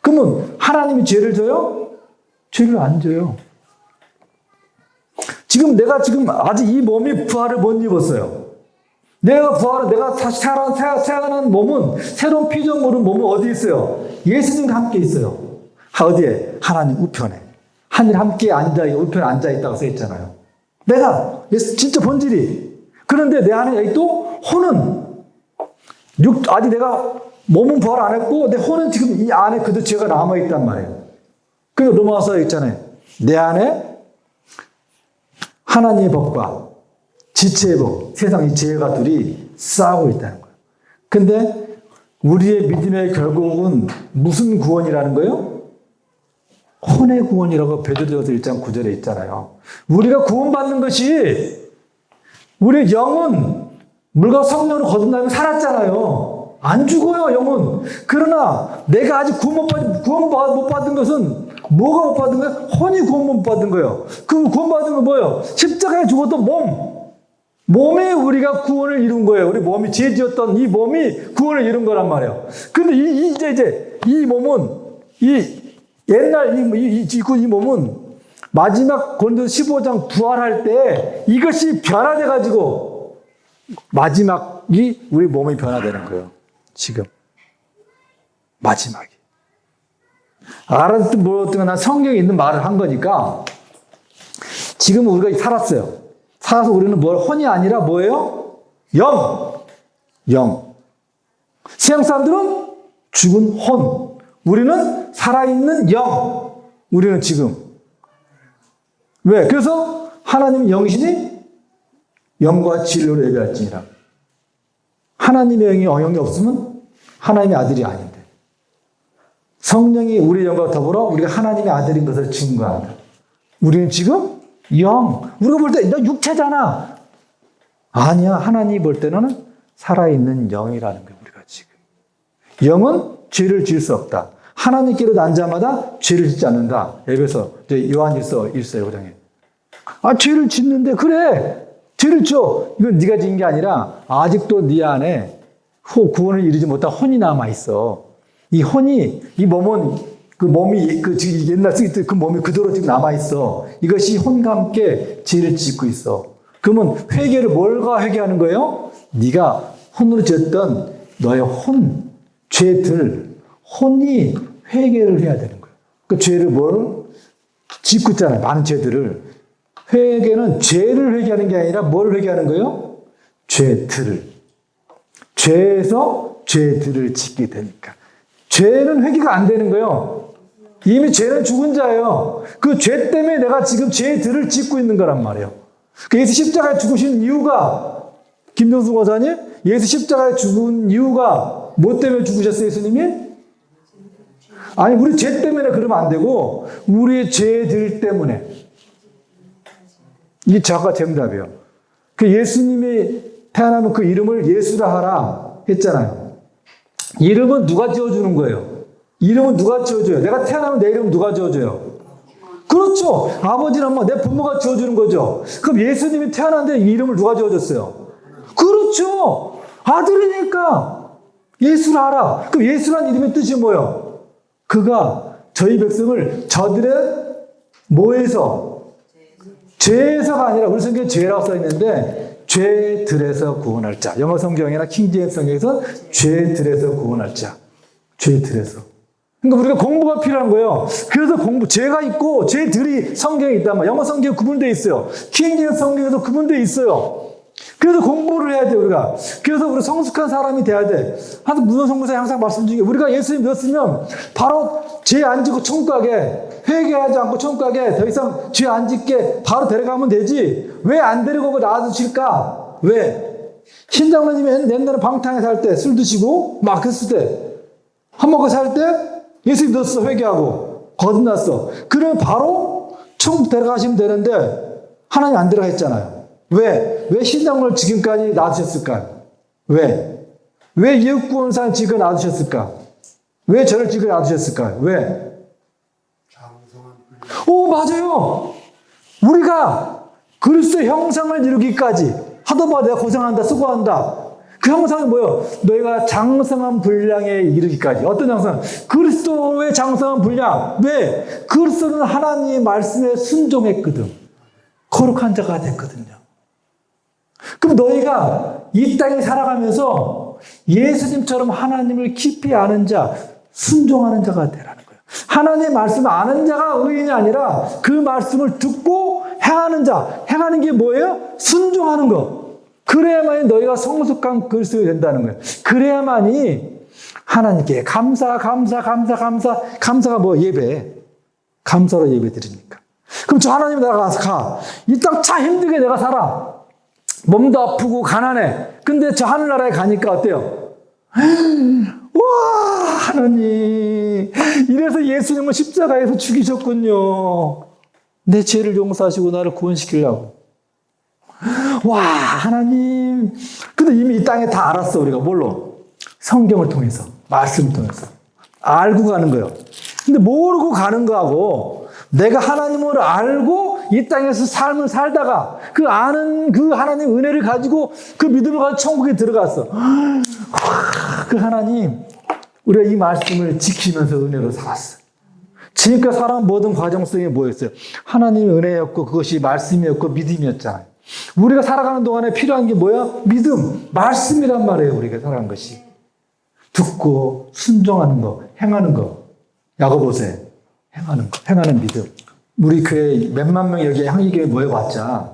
그러면 하나님이 죄를 져요? 죄를 안 져요. 내가 지금 아직 이 몸이 부활을 못 입었어요. 내가 다시 태어난 몸은, 새로운 피조물은 몸은 어디 있어요? 예수님과 함께 있어요. 어디에? 하나님 우편에. 하늘 함께 우편에 앉아있다고 써있잖아요. 내가, 진짜 본질이. 그런데 내 안에 또 혼은, 아직 내가 몸은 부활 안 했고, 내 혼은 지금 이 안에 그대로 죄가 남아있단 말이에요. 그리고 로마서 있잖아요. 내 안에 하나님의 법과 지체의 법, 세상 이 죄가 둘이 싸우고 있다는 거예요. 근데 우리의 믿음의 결국은 무슨 구원이라는 거예요? 혼의 구원이라고 베드로전서 1장 9절에 있잖아요. 우리가 구원받는 것이 우리의 영은 물과 성령으로 거듭나면 살았잖아요. 안 죽어요, 영은. 그러나 내가 아직 구원 못 받은 것은 뭐가 못 받은 거예요? 혼이 구원 못 받은 거예요. 그 구원 받은 건 뭐예요? 십자가에 죽었던 몸에 우리가 구원을 이룬 거예요. 우리 몸이 죄 지었던 이 몸이 구원을 이룬 거란 말이에요. 근데 이제 이 몸은 이 몸은 마지막 고린도서 15장 부활할 때 이것이 변화돼 가지고 마지막이 우리 몸이 변화되는 거예요. 지금 마지막이. 알았든 모르든 난 성경에 있는 말을 한 거니까 지금 우리가 살았어요. 살아서 우리는 혼이 아니라 뭐예요? 영. 세상 사람들은 죽은 혼. 우리는 살아있는 영. 우리는 지금. 왜? 그래서 하나님 영이시니 영과 진리로 예배할지니라. 하나님의 영이 없으면 하나님의 아들이 아닌데. 성령이 우리 영과 더불어 우리가 하나님의 아들인 것을 증거한다. 우리는 지금 영. 우리가 볼 때 너 육체잖아. 아니야. 하나님이 볼 때는 살아있는 영이라는 거예요. 우리가 지금. 영은 죄를 지을 수 없다. 하나님께로 난 자마다 죄를 짓지 않는다. 에베소 요한일서 1장 5장에. 죄를 짓는데 그래. 죄를 져. 이건 네가 지은 게 아니라 아직도 네 안에 구원을 이루지 못한 혼이 남아 있어. 이 혼이, 이 몸은, 그 몸이, 옛날 쓰기 때 그 몸이 그대로 지금 남아있어. 이것이 혼과 함께 죄를 짓고 있어. 그러면 회개를 뭘가 회개하는 거예요? 네가 혼으로 지었던 너의 죄들, 혼이 회개를 해야 되는 거예요. 그 죄를 짓고 있잖아요. 많은 죄들을. 회개는 죄를 회개하는 게 아니라 뭘 회개하는 거예요? 죄들을. 죄에서 죄들을 짓게 되니까. 죄는 회개가 안 되는 거예요. 이미 죄는 죽은 자예요. 그 죄 때문에 내가 지금 죄들을 짓고 있는 거란 말이에요. 예수 십자가에 죽으신 이유가, 김정수 권사님, 예수 십자가에 죽은 이유가 뭐 때문에 죽으셨어요, 예수님이? 아니, 우리 죄 때문에 그러면 안 되고, 우리의 죄들 때문에. 이게 정확한 정답이에요. 그 예수님이 태어나면 그 이름을 예수라 하라 했잖아요. 이름은 누가 지어주는 거예요? 이름은 누가 지어줘요? 내가 태어나면 내 이름 누가 지어줘요? 그렇죠. 아버지나 엄마, 내 부모가 지어주는 거죠. 그럼 예수님이 태어났는데 이 이름을 누가 지어줬어요? 그렇죠. 아들이니까 예수라 하라. 그럼 예수란 이름의 뜻이 뭐예요? 그가 저희 백성을 저들의 뭐에서? 죄에서가 아니라 우리 성경에 죄라고 써있는데 죄들에서 구원할 자. 영어 성경이나 킹제임스 성경에서 죄들에서 구원할 자. 죄들에서. 그러니까 우리가 공부가 필요한 거예요. 그래서 죄가 있고 죄들이 성경에 있단 말이에요. 영어 성경에 구분되어 있어요. 킹제임스 성경에도 구분되어 있어요. 그래서 공부를 해야 돼, 우리가. 그래서 우리 성숙한 사람이 돼야 돼. 항상 문헌성구사에 항상 말씀 중에 우리가 예수님 믿었으면 바로 죄 안 짓고 천국 가게, 회개하지 않고 천국 가게, 더 이상 죄 안 짓게 바로 데려가면 되지. 왜 안 데리고 놔두실까? 왜? 신장로님이 옛날에 방탕에 살 때 술 드시고 막 그랬을 때 한 먹고 살 때 예수님 믿었어, 회개하고 거듭났어. 그러면 바로 천국 데려가시면 되는데 하나님 안 데려가 했잖아요. 왜 신장을 지금까지 놔두셨을까요? 왜 이웃구원산 지금 놔두셨을까? 왜 저를 지금 놔두셨을까요? 왜? 오, 맞아요. 우리가 그리스도의 형상을 이루기까지 하다 봐 내가 고생한다, 수고한다. 그 형상이 뭐예요? 너희가 장성한 분량에 이르기까지. 어떤 형상? 그리스도의 장성한 분량. 왜? 그리스도는 하나님의 말씀에 순종했거든. 거룩한 자가 됐거든요. 그럼 너희가 이 땅에 살아가면서 예수님처럼 하나님을 깊이 아는 자, 순종하는 자가 되라는 거예요. 하나님의 말씀을 아는 자가 의인이 아니라 그 말씀을 듣고 행하는 자. 행하는 게 뭐예요? 순종하는 거. 그래야만이 너희가 성숙한 그리스도가 된다는 거예요. 그래야만이 하나님께 감사가 뭐 예배. 감사로 예배 드리니까. 그럼 저 하나님 나라 가서 가. 이 땅 참 힘들게 내가 살아. 몸도 아프고 가난해. 근데 저 하늘나라에 가니까 어때요? 와, 하나님. 이래서 예수님을 십자가에서 죽이셨군요. 내 죄를 용서하시고 나를 구원시키려고. 와, 하나님. 근데 이미 이 땅에 다 알았어, 우리가. 뭘로? 성경을 통해서. 말씀을 통해서. 알고 가는 거예요. 근데 모르고 가는 거하고 내가 하나님을 알고 이 땅에서 삶을 살다가 그 아는 그 하나님 은혜를 가지고 그 믿음을 가지고 천국에 들어갔어. 그 하나님, 우리가 이 말씀을 지키면서 은혜로 살았어. 지금까지 살아온 모든 과정 속에 뭐였어요? 하나님의 은혜였고 그것이 말씀이었고 믿음이었잖아요. 우리가 살아가는 동안에 필요한 게 뭐야? 믿음, 말씀이란 말이에요. 우리가 살아간 것이. 듣고 순종하는 거, 행하는 거. 야고보서에 행하는 거, 행하는 믿음. 우리 교회 몇만 명 여기 향기교회 모여봤자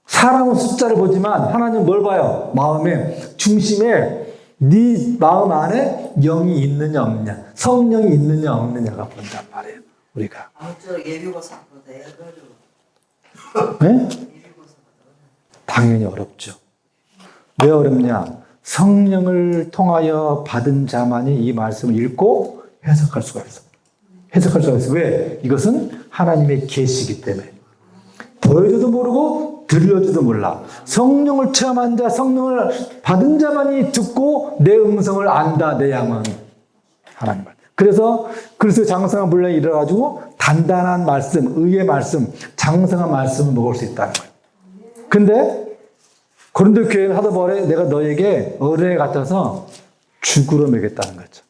사람은 숫자를 보지만 하나님 뭘 봐요? 마음의 중심에 네 마음 안에 영이 있느냐 없느냐, 성령이 있느냐 없느냐가 본단 말이에요. 우리가. 아무쪼록 예비고사보다 네? 당연히 어렵죠. 왜 어렵냐? 성령을 통하여 받은 자만이 이 말씀을 읽고 해석할 수가 있어. 해석할 수가 있어. 왜? 이것은 하나님의 계시이기 때문에. 보여줘도 모르고 들려줘도 몰라. 성령을 체험한 자, 성령을 받은 자만이 듣고 내 음성을 안다. 내 양은 하나님 말. 그래서 장성한 분량이 일어나가지고 단단한 말씀, 의의 말씀, 장성한 말씀을 먹을 수 있다는 거예요. 근데 고린도 교회는 하다 보래 내가 너에게 어뢰 같아서 죽으러 먹였다는 거죠.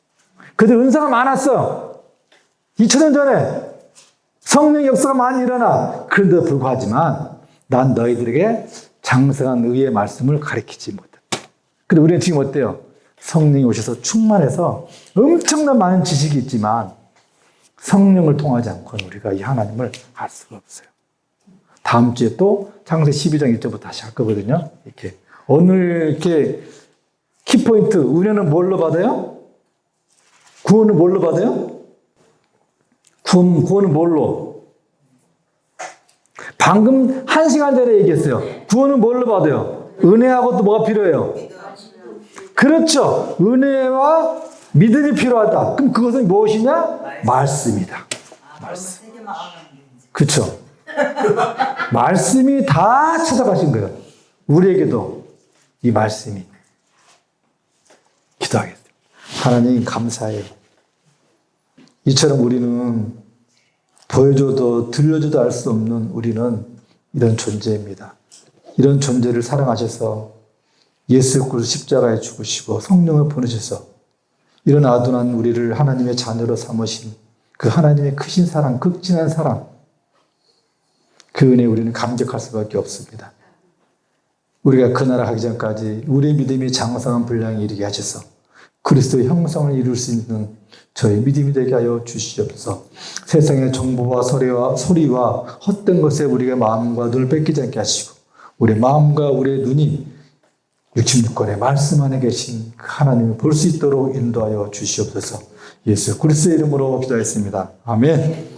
그들 은사가 많았어. 2000년 전에 성령 역사가 많이 일어나. 그런데도 불구하지만 난 너희들에게 장성한 의의 말씀을 가르치지 못했다. 근데 우리는 지금 어때요? 성령이 오셔서 충만해서 엄청난 많은 지식이 있지만 성령을 통하지 않고는 우리가 이 하나님을 알 수가 없어요. 다음 주에 또 창세기 12장 1절부터 다시 할 거거든요. 이렇게 오늘 이렇게 키포인트, 은혜는 뭘로 받아요? 구원은 뭘로 받아요? 구원은 뭘로? 방금 1시간 전에 얘기했어요. 구원은 뭘로 받아요? 은혜하고 또 뭐가 필요해요? 그렇죠. 은혜와 믿음이 필요하다. 그럼 그것은 무엇이냐? 말씀이다. 말씀. 그렇죠. 말씀이 다 찾아가신 거예요. 우리에게도 이 말씀이. 기도하겠습니다. 하나님 감사해요. 이처럼 우리는 보여줘도 들려줘도 알 수 없는 우리는 이런 존재입니다. 이런 존재를 사랑하셔서 예수 그리스도 십자가에 죽으시고 성령을 보내셔서 이런 아둔한 우리를 하나님의 자녀로 삼으신 그 하나님의 크신 사랑, 극진한 사랑, 그 은혜에 우리는 감격할 수밖에 없습니다. 우리가 그 나라 가기 전까지 우리의 믿음이 장성한 분량에 이르게 하셔서 그리스도의 형상을 이룰 수 있는 저희 믿음이 되게 하여 주시옵소서. 세상의 정보와 소리와 헛된 것에 우리가 마음과 눈을 뺏기지 않게 하시고 우리 마음과 우리의 눈이 66권의 말씀 안에 계신 하나님을 볼 수 있도록 인도하여 주시옵소서. 예수 그리스도의 이름으로 기도했습니다. 아멘.